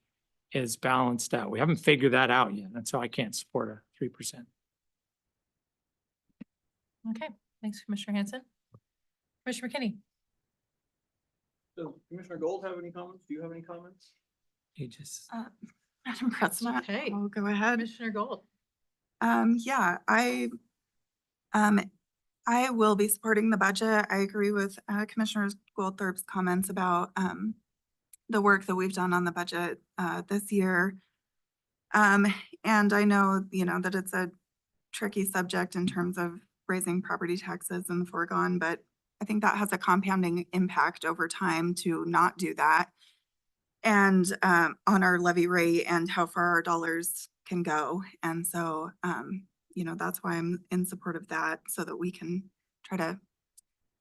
is balanced out. We haven't figured that out yet. And so I can't support a 3%. Okay, thanks, Commissioner Hanson. Commissioner McKinney. Does Commissioner Gold have any comments? Do you have any comments? You just. Madam President, Okay. I'll go ahead. Commissioner Gold. Yeah, I will be supporting the budget. I agree with Commissioner Goldthorpe's comments about the work that we've done on the budget this year. And I know, that it's a tricky subject in terms of raising property taxes and the foregone, but I think that has a compounding impact over time to not do that. And on our levy rate and how far our dollars can go. And so, that's why I'm in support of that, so that we can try to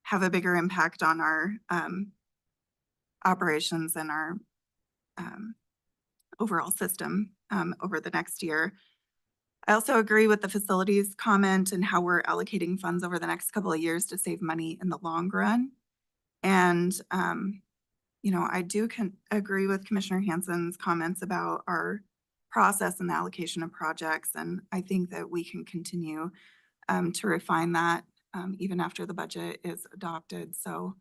have a bigger impact on our operations and our overall system over the next year. I also agree with the facilities comment and how we're allocating funds over the next couple of years to save money in the long run. And, I do agree with Commissioner Hanson's comments about our process and the allocation of projects. And I think that we can continue to refine that even after the budget is adopted. So,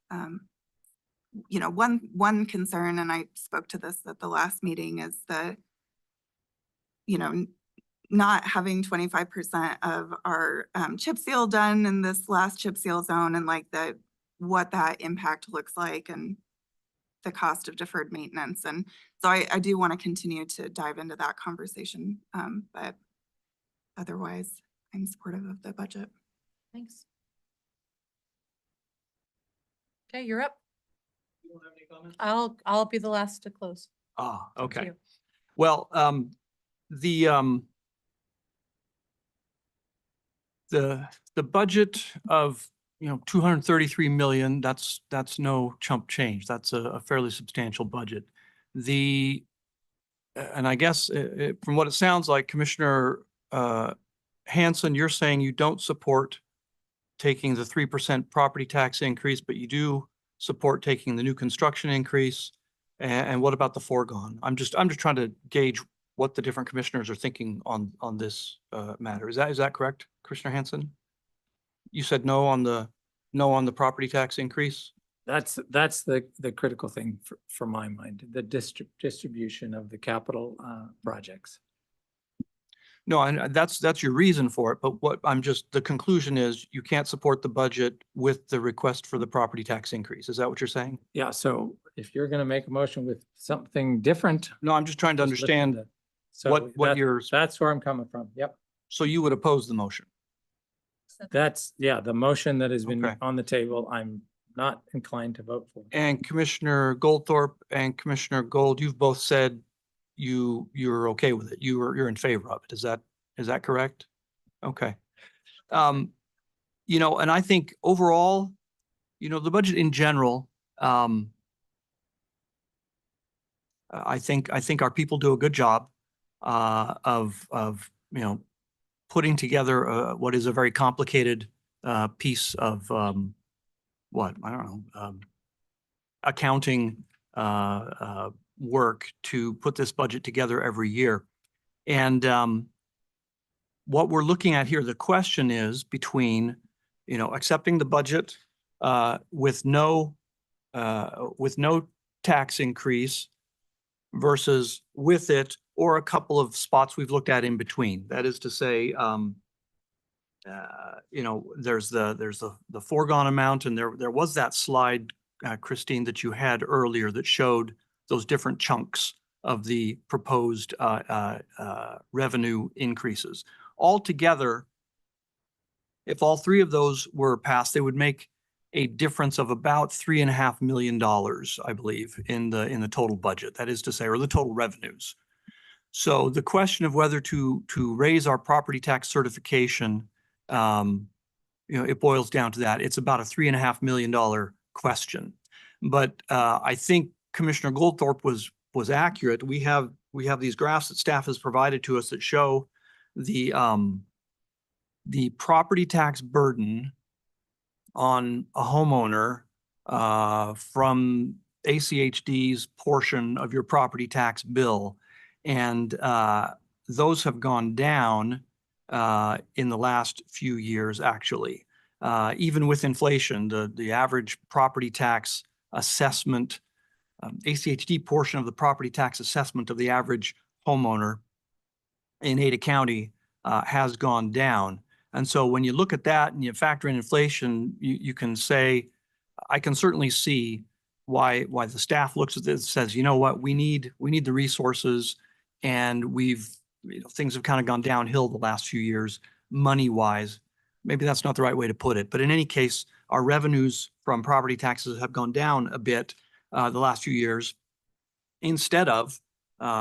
one concern, and I spoke to this at the last meeting, is not having 25% of our chip seal done in this last chip seal zone, and what that impact looks like and the cost of deferred maintenance. And so I do want to continue to dive into that conversation. But otherwise, I'm supportive of the budget. Thanks. Okay, you're up. You don't have any comments? I'll be the last to close. Ah, Up to okay. you. Well, the budget of 233 million, that's no chump change. That's a fairly substantial budget. And I guess from what it sounds like, Commissioner Hanson, you're saying you don't support taking the 3% property tax increase, but you do support taking the new construction increase. And what about the foregone? I'm just trying to gauge what the different commissioners are thinking on this matter. Is that correct, Commissioner Hanson? You said no on the No on the property tax increase? That's the critical thing for my mind, the distribution of the capital projects. No, and that's your reason for it, but what the conclusion is you can't support the budget with the request for the property tax increase. Is that what you're saying? Yeah, so if you're gonna make a motion with something different. No, I'm just trying to just listen understand to- So what that- your, That's where I'm coming from. Yep. so you would oppose the motion? That's, yeah, the motion that has been Okay. on the table, I'm not inclined to vote for. And Commissioner Goldthorpe and Commissioner Gold, you've both said you're okay with it. You're in favor of it. Is that correct? Okay. You know, and I think overall, you know, the budget in general, I think our people do a good job of you know, putting together what is a very complicated piece of what, I don't know, accounting work to put this budget together every year. And what we're looking at here, the question is between, you know, accepting the budget with no tax increase versus with it, or a couple of spots we've looked at in between. That is to say, you know, there's the foregone amount, and there was that slide, Christine, that you had earlier that showed those different chunks of the proposed revenue increases. Altogether, if all three of those were passed, they would make a difference of about $3.5 million, I believe, in the total budget. That is to say, or the total revenues. So the question of whether to raise our property tax certification, you know, it boils down to that. It's about a $3.5 million question. But I think Commissioner Goldthorpe was accurate. We have these graphs that staff has provided to us that show the property tax burden on a homeowner from ACHD's portion of your property tax bill. And those have gone down in the last few years, actually. Even with inflation, the average property tax assessment, ACHD portion of the property tax assessment of the average homeowner in Ada County has gone down. And so when you look at that and you factor in inflation, you can say, I can certainly see why the staff looks at this and says, you know what, we need the resources, and things have kind of gone downhill the last few years, money-wise. Maybe that's not the right way to put it, but in any case, our revenues from property taxes have gone down a bit the last few years. Instead of,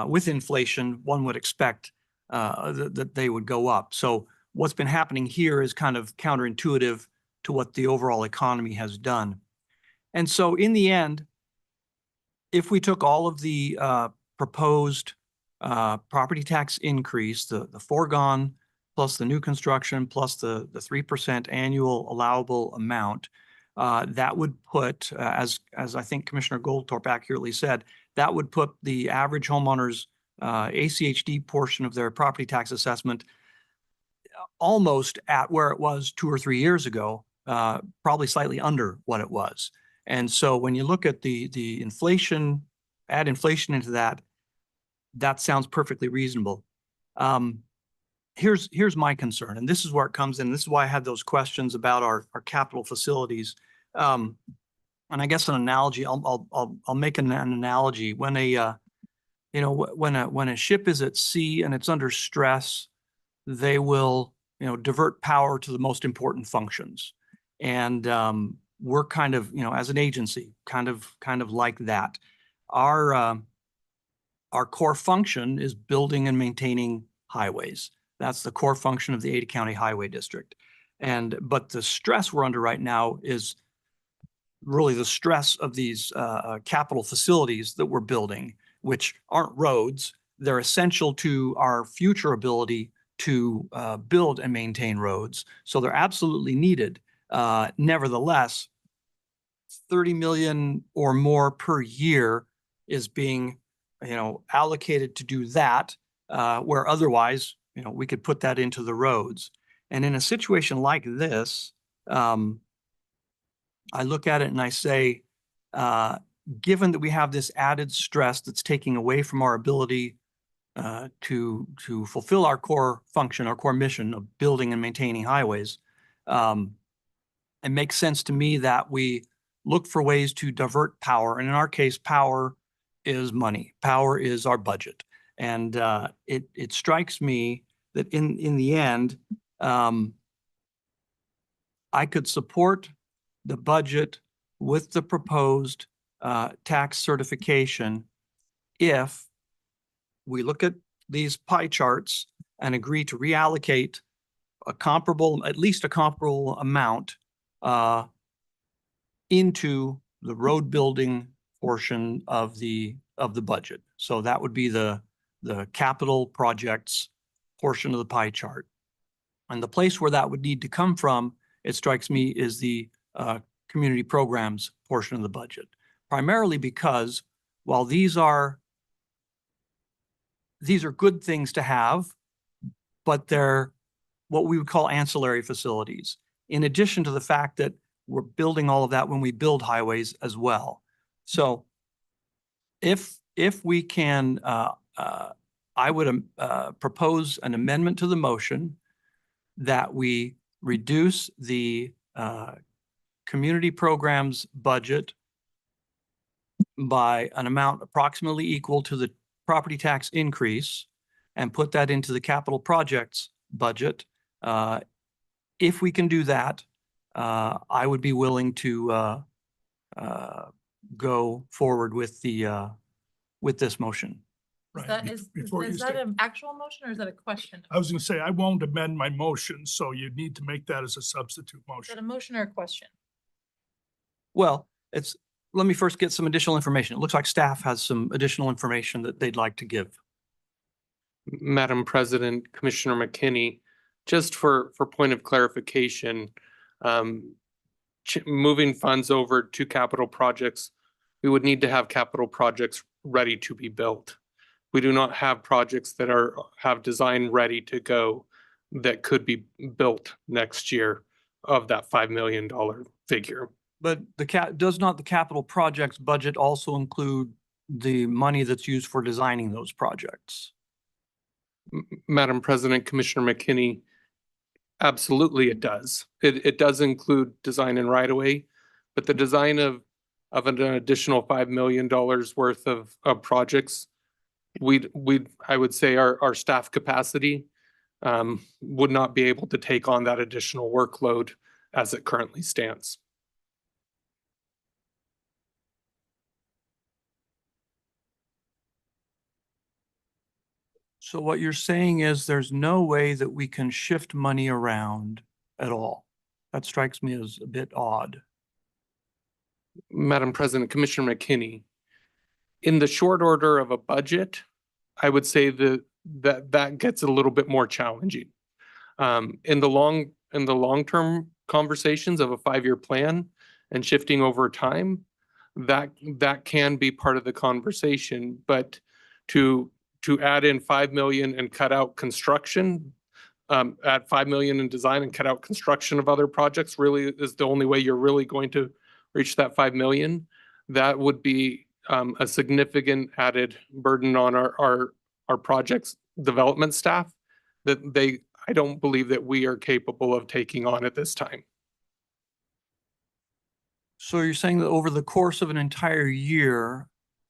with inflation, one would expect that they would go up. So what's been happening here is kind of counterintuitive to what the overall economy has done. And so in the end, if we took all of the proposed property tax increase, the foregone plus the new construction plus the 3% annual allowable amount, that would put, as I think Commissioner Goldthorpe accurately said, that would put the average homeowner's ACHD portion of their property tax assessment almost at where it was 2 or 3 years ago, probably slightly under what it was. And so when you look at the inflation, add inflation into that, that sounds perfectly reasonable. Here's my concern, and this is where it comes in. This is why I had those questions about our capital facilities. And I guess an analogy, I'll make an analogy. When when a ship is at sea and it's under stress, they will, divert power to the most important functions. And we're kind of, as an agency, kind of like that. Our core function is building and maintaining highways. That's the core function of the Ada County Highway District. But the stress we're under right now is really the stress of these capital facilities that we're building, which aren't roads. They're essential to our future ability to build and maintain roads. So they're absolutely needed. Nevertheless, 30 million or more per year is being, allocated to do that, where otherwise, we could put that into the roads. And in a situation like this, I look at it and I say, given that we have this added stress that's taking away from our ability to fulfill our core function, our core mission of building and maintaining highways, it makes sense to me that we look for ways to divert power. And in our case, power is money. Power is our budget. And it strikes me that in the end, I could support the budget with the proposed tax certification if we look at these pie charts and agree to reallocate a comparable, at least a comparable amount into the road building portion of the budget. So that would be the capital projects portion of the pie chart. And the place where that would need to come from, it strikes me, is the community programs portion of the budget. Primarily because while these are good things to have, but they're what we would call ancillary facilities. In addition to the fact that we're building all of that when we build highways as well. So if we can, I would propose an amendment to the motion that we reduce the community programs budget by an amount approximately equal to the property tax increase and put that into the capital projects budget. If we can do that, I would be willing to go forward with this motion. Right. Is Before you that say- an actual motion or is that a question? I was gonna say, I won't amend my motion, so you need to make that as a substitute Is that a motion. motion or a question? Well, let me first get some additional information. It looks like staff has some additional information that they'd like to give. Madam President, Commissioner McKinney, just for point of clarification, moving funds over to capital projects, we would need to have capital projects ready to be built. We do not have projects that have design ready to go that could be built next year of that $5 million figure. But does not the capital projects budget also include the money that's used for designing those projects? Madam President, Commissioner McKinney, absolutely it does. It does include design and right of way, but the design of an additional $5 million worth of projects, I would say our staff capacity would not be able to take on that additional workload as it currently stands. So what you're saying is there's no way that we can shift money around at all. That strikes me as a bit odd. Madam President, Commissioner McKinney, in the short order of a budget, I would say that gets a little bit more challenging. In the long-term conversations of a 5-year plan and shifting over time, that can be part of the conversation. But to add in 5 million and cut out construction, add 5 million in design and cut out construction of other projects really is the only way you're really going to reach that 5 million. That would be a significant added burden on our projects development staff that I don't believe that we are capable of taking on at this time. So you're saying that over the course of an entire year,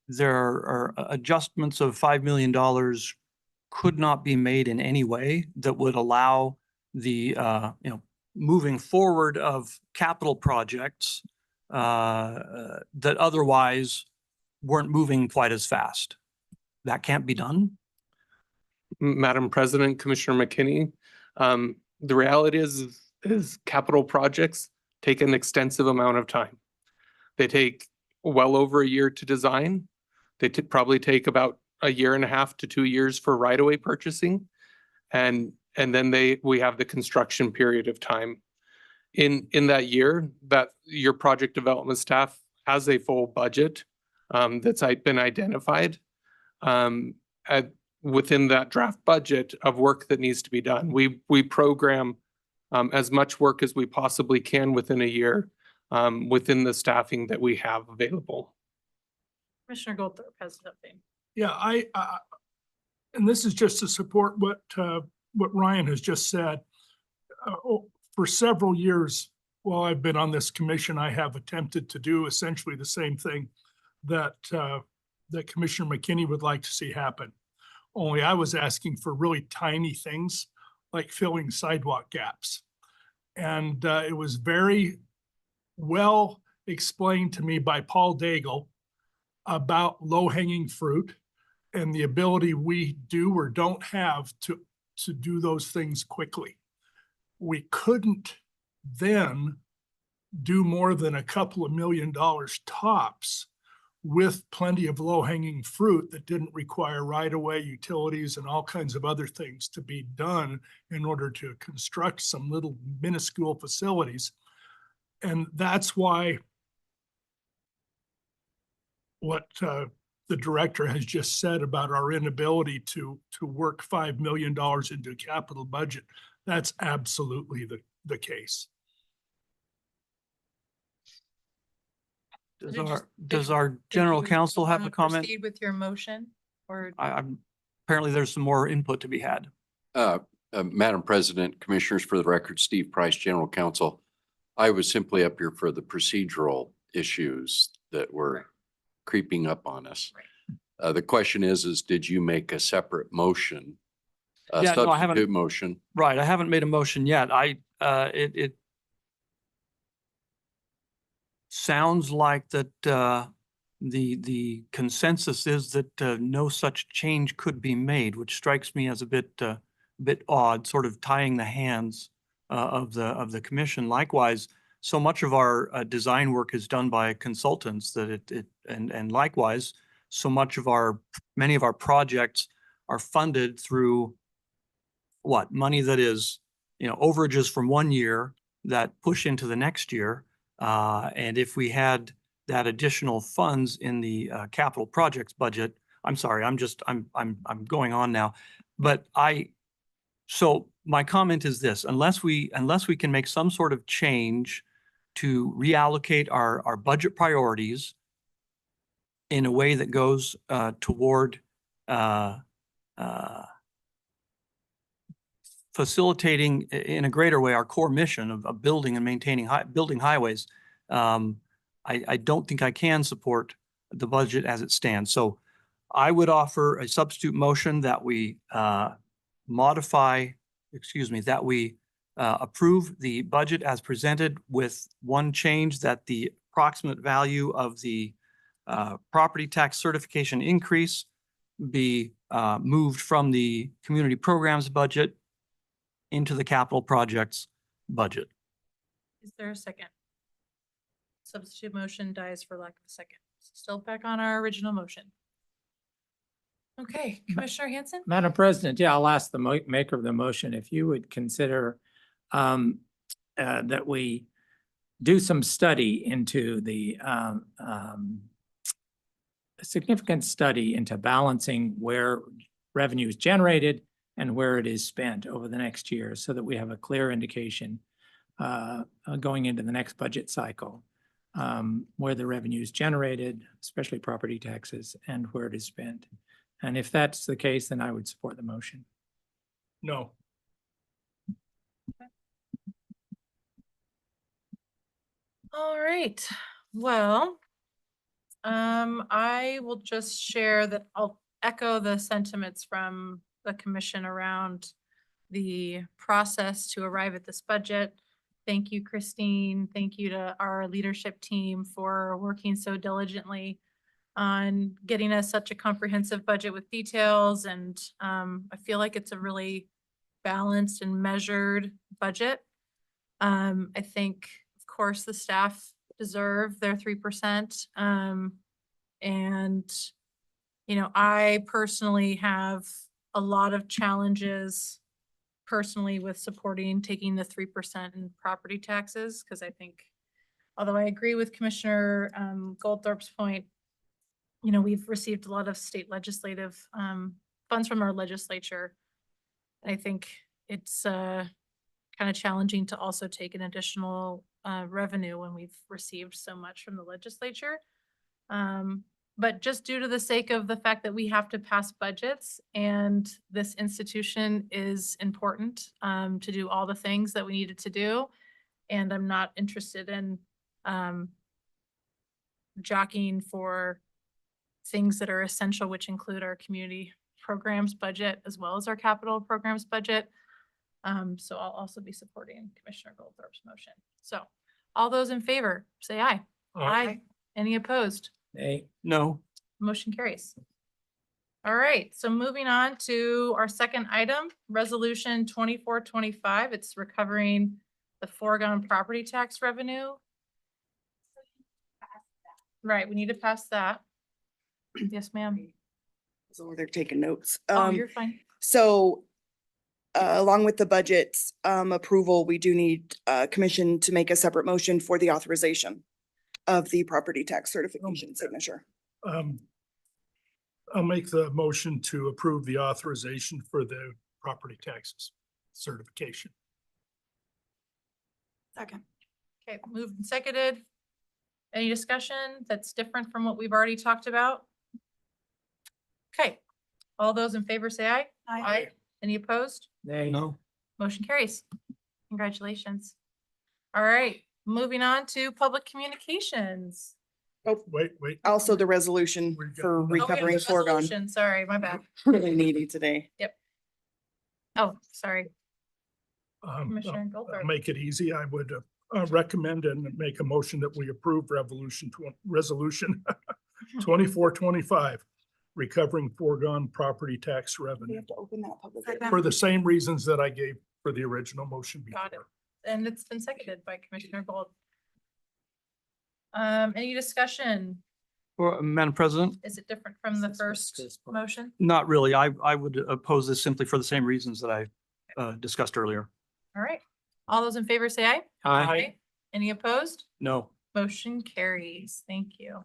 there are adjustments of $5 million could not be made in any way that would allow the, moving forward of capital projects that otherwise weren't moving quite as fast. That can't be done? Madam President, Commissioner McKinney, the reality is capital projects take an extensive amount of time. They take well over a year to design. They probably take about 1.5 to 2 years for right-of-way purchasing. And then we have the construction period of time. In that year, that your project development staff has a full budget that's been identified within that draft budget of work that needs to be done. We program as much work as we possibly can within a year within the staffing that we have available. Commissioner Goldthorpe has something. Yeah, and this is just to support what Ryan has just said. For several years, while I've been on this commission, I have attempted to do essentially the same thing that Commissioner McKinney would like to see happen. Only I was asking for really tiny things like filling sidewalk gaps. And it was very well explained to me by Paul Daigle about low-hanging fruit and the ability we do or don't have to do those things quickly. We couldn't then do more than a couple of $1 million tops with plenty of low-hanging fruit that didn't require right-of-way utilities and all kinds of other things to be done in order to construct some little minuscule facilities. And that's why what the director has just said about our inability to work $5 million into a capital budget, that's absolutely the case. Does our general counsel have a comment? Proceed with your motion or? I'm, apparently there's some more input to be had. Madam President, Commissioners, for the record, Steve Price, General Counsel. I was simply up here for the procedural issues that were creeping up on us. The question is did you make a separate motion? A Yeah, no, I substitute haven't. motion? Right, I haven't made a motion yet. It sounds like that the consensus is that no such change could be made, which strikes me as a bit odd, sort of tying the hands of the commission. Likewise, so much of our design work is done by consultants that and likewise, so much of many of our projects are funded through what money that is, overages from one year that push into the next year. And if we had that additional funds in the capital projects budget, I'm sorry, I'm going on now. But so my comment is this, unless we can make some sort of change to reallocate our budget priorities in a way that goes toward facilitating in a greater way our core mission of building and maintaining building highways, I don't think I can support the budget as it stands. So I would offer a substitute motion that we approve the budget as presented with one change, that the approximate value of the property tax certification increase be moved from the community programs budget into the capital projects budget. Is there a second? Substitute motion dies for lack of a second. Still back on our original motion. Okay, Commissioner Hanson? Madam President, yeah, I'll ask the maker of the motion if you would consider that we do some study into the significant study into balancing where revenue is generated and where it is spent over the next year, so that we have a clear indication going into the next budget cycle, where the revenue is generated, especially property taxes, and where it is spent. And if that's the case, then I would support the motion. No. All right, well, I will just share that I'll echo the sentiments from the commission around the process to arrive at this budget. Thank you, Christine. Thank you to our leadership team for working so diligently on getting us such a comprehensive budget with details. And I feel like it's a really balanced and measured budget. I think, of course, the staff deserve their 3%. And, I personally have a lot of challenges personally with supporting taking the 3% in property taxes, because I think, although I agree with Commissioner Goldthorpe's point, we've received a lot of state legislative funds from our legislature. I think it's kind of challenging to also take an additional revenue when we've received so much from the legislature. But just due to the sake of the fact that we have to pass budgets and this institution is important to do all the things that we needed to do. And I'm not interested in jockeying for things that are essential, which include our community programs budget as well as our capital programs budget. So I'll also be supporting Commissioner Goldthorpe's motion. So all those in favor, say aye. Aye. Any opposed? Nay. No. Motion carries. All right, so moving on to our second item, resolution 2425. It's recovering the foregone property tax revenue. Right, we need to pass that. Yes, ma'am. So they're taking notes. Oh, you're fine. So along with the budget approval, we do need commission to make a separate motion for the authorization of the property tax certification signature. I'll make the motion to approve the authorization for the property taxes certification. Second. Okay, moved and seconded. Any discussion that's different from what we've already talked about? Okay, all those in favor say aye. Aye. Any opposed? Nay. No. Motion carries. Congratulations. All right, moving on to public communications. Oh, Wait. also the resolution We've got- for Oh, Oh, yeah, recovering the foregone. resolution, sorry, my bad. Really needy today. Oh, sorry. I'll Commissioner Goldberg. make it easy. I would recommend and make a motion that we approve resolution 2425, recovering foregone property tax We revenue have to open that public. Second. for the same reasons that I gave for the original motion Got it. before. And it's been seconded by Commissioner Gold. Any discussion? Well, Madam President, Is it different from the This was first this part. motion? not really. I would oppose this simply for the same reasons that I discussed earlier. All right, all those in favor say aye. Aye. Any opposed? No. Motion carries. Thank you.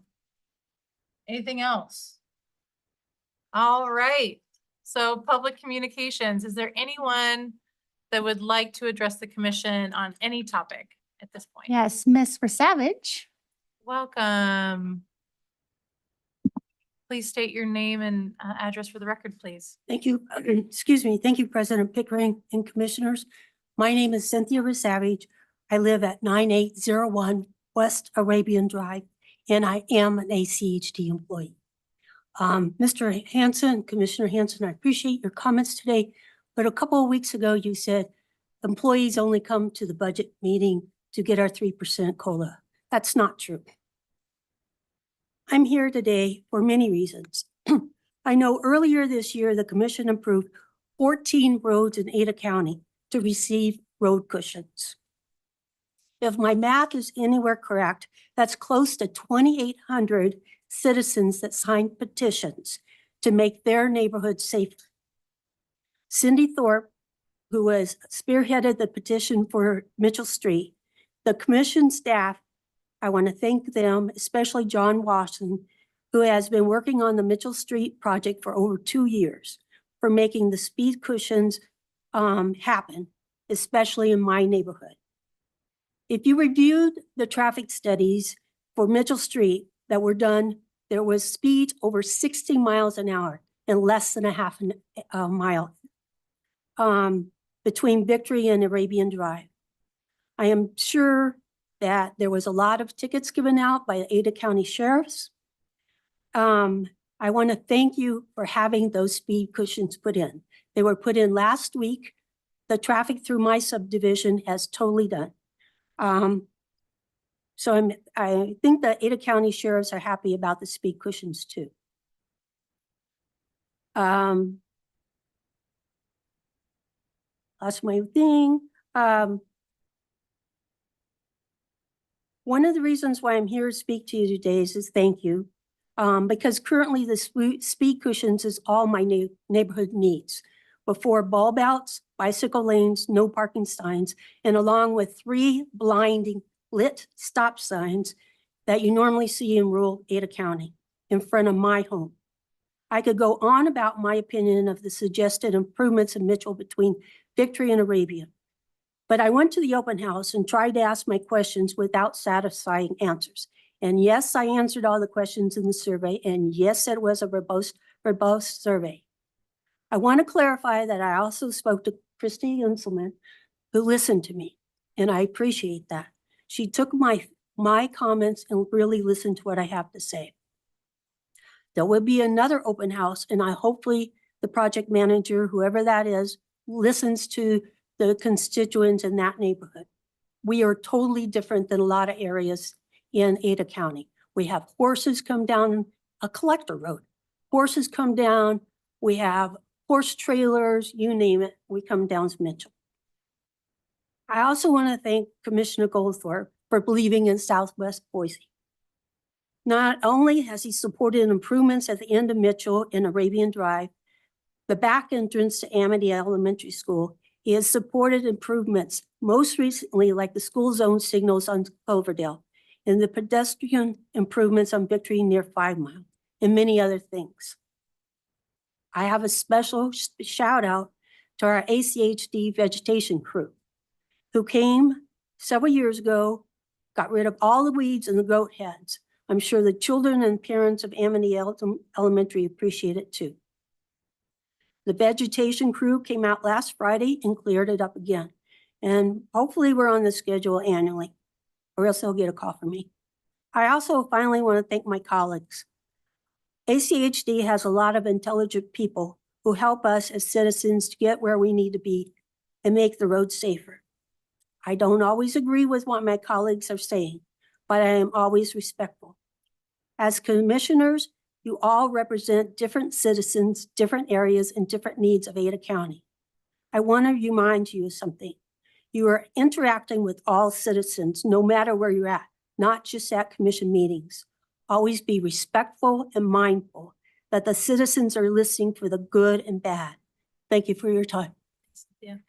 Anything else? All right, so public communications, is there anyone that would like to address the commission on any topic at this point? Yes, Miss Savage. Welcome. Please state your name and address for the record, please. Thank you. Excuse me. Thank you, President Pickering and Commissioners. My name is Cynthia Savage. I live at 9801 West Arabian Drive, and I am an ACHD employee. Mr. Hanson, Commissioner Hanson, I appreciate your comments today, but a couple of weeks ago, you said employees only come to the budget meeting to get our 3% COLA. That's not true. I'm here today for many reasons. I know earlier this year, the commission approved 14 roads in Ada County to receive road cushions. If my math is anywhere correct, that's close to 2,800 citizens that signed petitions to make their neighborhood safer. Cindy Thorpe, who has spearheaded the petition for Mitchell Street, the commission staff, I want to thank them, especially John Watson, who has been working on the Mitchell Street project for over 2 years, for making the speed cushions happen, especially in my neighborhood. If you reviewed the traffic studies for Mitchell Street that were done, there was speeds over 60 miles an hour in less than a half a mile between Victory and Arabian Drive. I am sure that there was a lot of tickets given out by the Ada County sheriffs. I want to thank you for having those speed cushions put in. They were put in last week. The traffic through my subdivision has totally done. So I think the Ada County sheriffs are happy about the speed cushions too. Lost my thing. One of the reasons why I'm here to speak to you today is thank you. Because currently the speed cushions is all my neighborhood needs. Before bulb outs, bicycle lanes, no parking signs, and along with 3 blinding lit stop signs that you normally see in rural Ada County in front of my home. I could go on about my opinion of the suggested improvements in Mitchell between Victory and Arabian. But I went to the open house and tried to ask my questions without satisfying answers. And yes, I answered all the questions in the survey, and yes, it was a verbose survey. I want to clarify that I also spoke to Christy Inselman, who listened to me, and I appreciate that. She took my comments and really listened to what I have to say. There will be another open house, and I hopefully the project manager, whoever that is, listens to the constituents in that neighborhood. We are totally different than a lot of areas in Ada County. We have horses come down a collector road. Horses come down, we have horse trailers, you name it, we come down Mitchell. I also want to thank Commissioner Goldthorpe for believing in Southwest Boise. Not only has he supported improvements at the end of Mitchell and Arabian Drive, the back entrance to Amity Elementary School, he has supported improvements, most recently like the school zone signals on Cloverdale and the pedestrian improvements on Victory near 5 Mile and many other things. I have a special shout out to our ACHD vegetation crew who came several years ago, got rid of all the weeds and the goat heads. I'm sure the children and parents of Amity Elementary appreciate it too. The vegetation crew came out last Friday and cleared it up again. And hopefully we're on the schedule annually, or else they'll get a call from me. I also finally want to thank my colleagues. ACHD has a lot of intelligent people who help us as citizens to get where we need to be and make the roads safer. I don't always agree with what my colleagues are saying, but I am always respectful. As commissioners, you all represent different citizens, different areas, and different needs of Ada County. I want to remind you of something. You are interacting with all citizens, no matter where you're at, not just at commission meetings. Always be respectful and mindful that the citizens are listening for the good and bad. Thank you for your time. Yeah. Is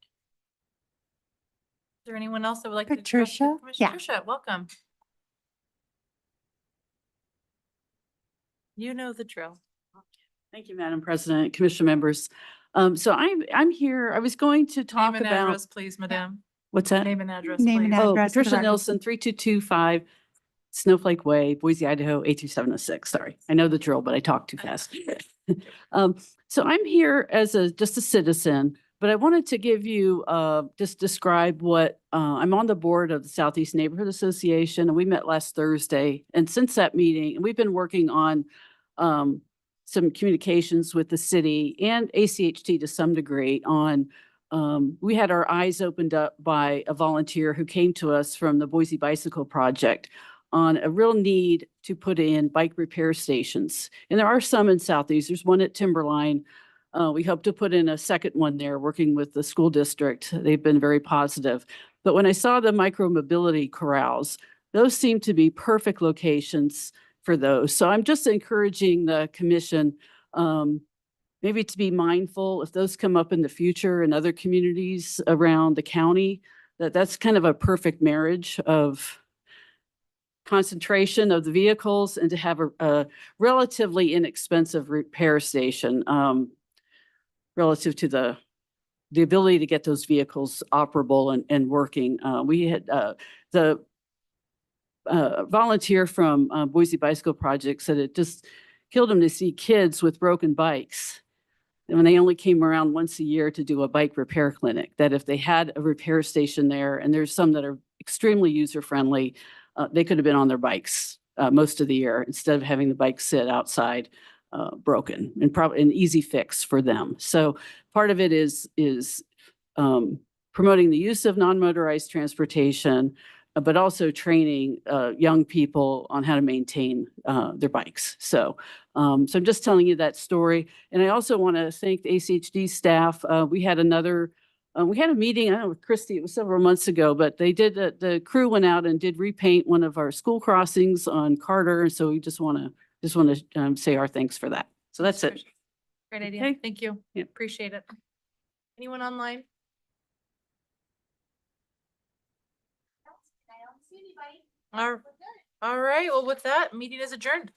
there anyone else that would like to? address the Patricia? commission? Yeah. Patricia, welcome. You know the drill. Thank you, Madam President, Commission members. So I'm here, I was going to talk Name and about, address, please, madam. what's that? Name and address, Name and please. Oh, address for the Patricia record. Nilsson, 3225 Snowflake Way, Boise, Idaho, 83706. Sorry, I know the drill, but I talk too fast. So I'm here as just a citizen, but I wanted to give you, just describe what, I'm on the board of the Southeast Neighborhood Association, and we met last Thursday. And since that meeting, we've been working on some communications with the city and ACHT to some degree on, we had our eyes opened up by a volunteer who came to us from the Boise Bicycle Project on a real need to put in bike repair stations. And there are some in Southeast. There's one at Timberline. We hope to put in a second one there, working with the school district. They've been very positive. But when I saw the micro mobility corrals, those seem to be perfect locations for those. So I'm just encouraging the commission maybe to be mindful if those come up in the future in other communities around the county, that's kind of a perfect marriage of concentration of the vehicles and to have a relatively inexpensive repair station relative to the ability to get those vehicles operable and working. We had the volunteer from Boise Bicycle Project said it just killed him to see kids with broken bikes. And when they only came around once a year to do a bike repair clinic, that if they had a repair station there, and there's some that are extremely user-friendly, they could have been on their bikes most of the year instead of having the bike sit outside broken, and probably an easy fix for them. So part of it is promoting the use of non-motorized transportation, but also training young people on how to maintain their bikes. So I'm just telling you that story. And I also want to thank the ACHD staff. We had a meeting, I don't know, with Christy, it was several months ago, but they did, the crew went out and did repaint one of our school crossings on Carter. So we just want to say our thanks for that. So that's it. Great idea. Okay. Thank you. Yeah. Appreciate it. Anyone online? All right. Well, with that, meeting is adjourned.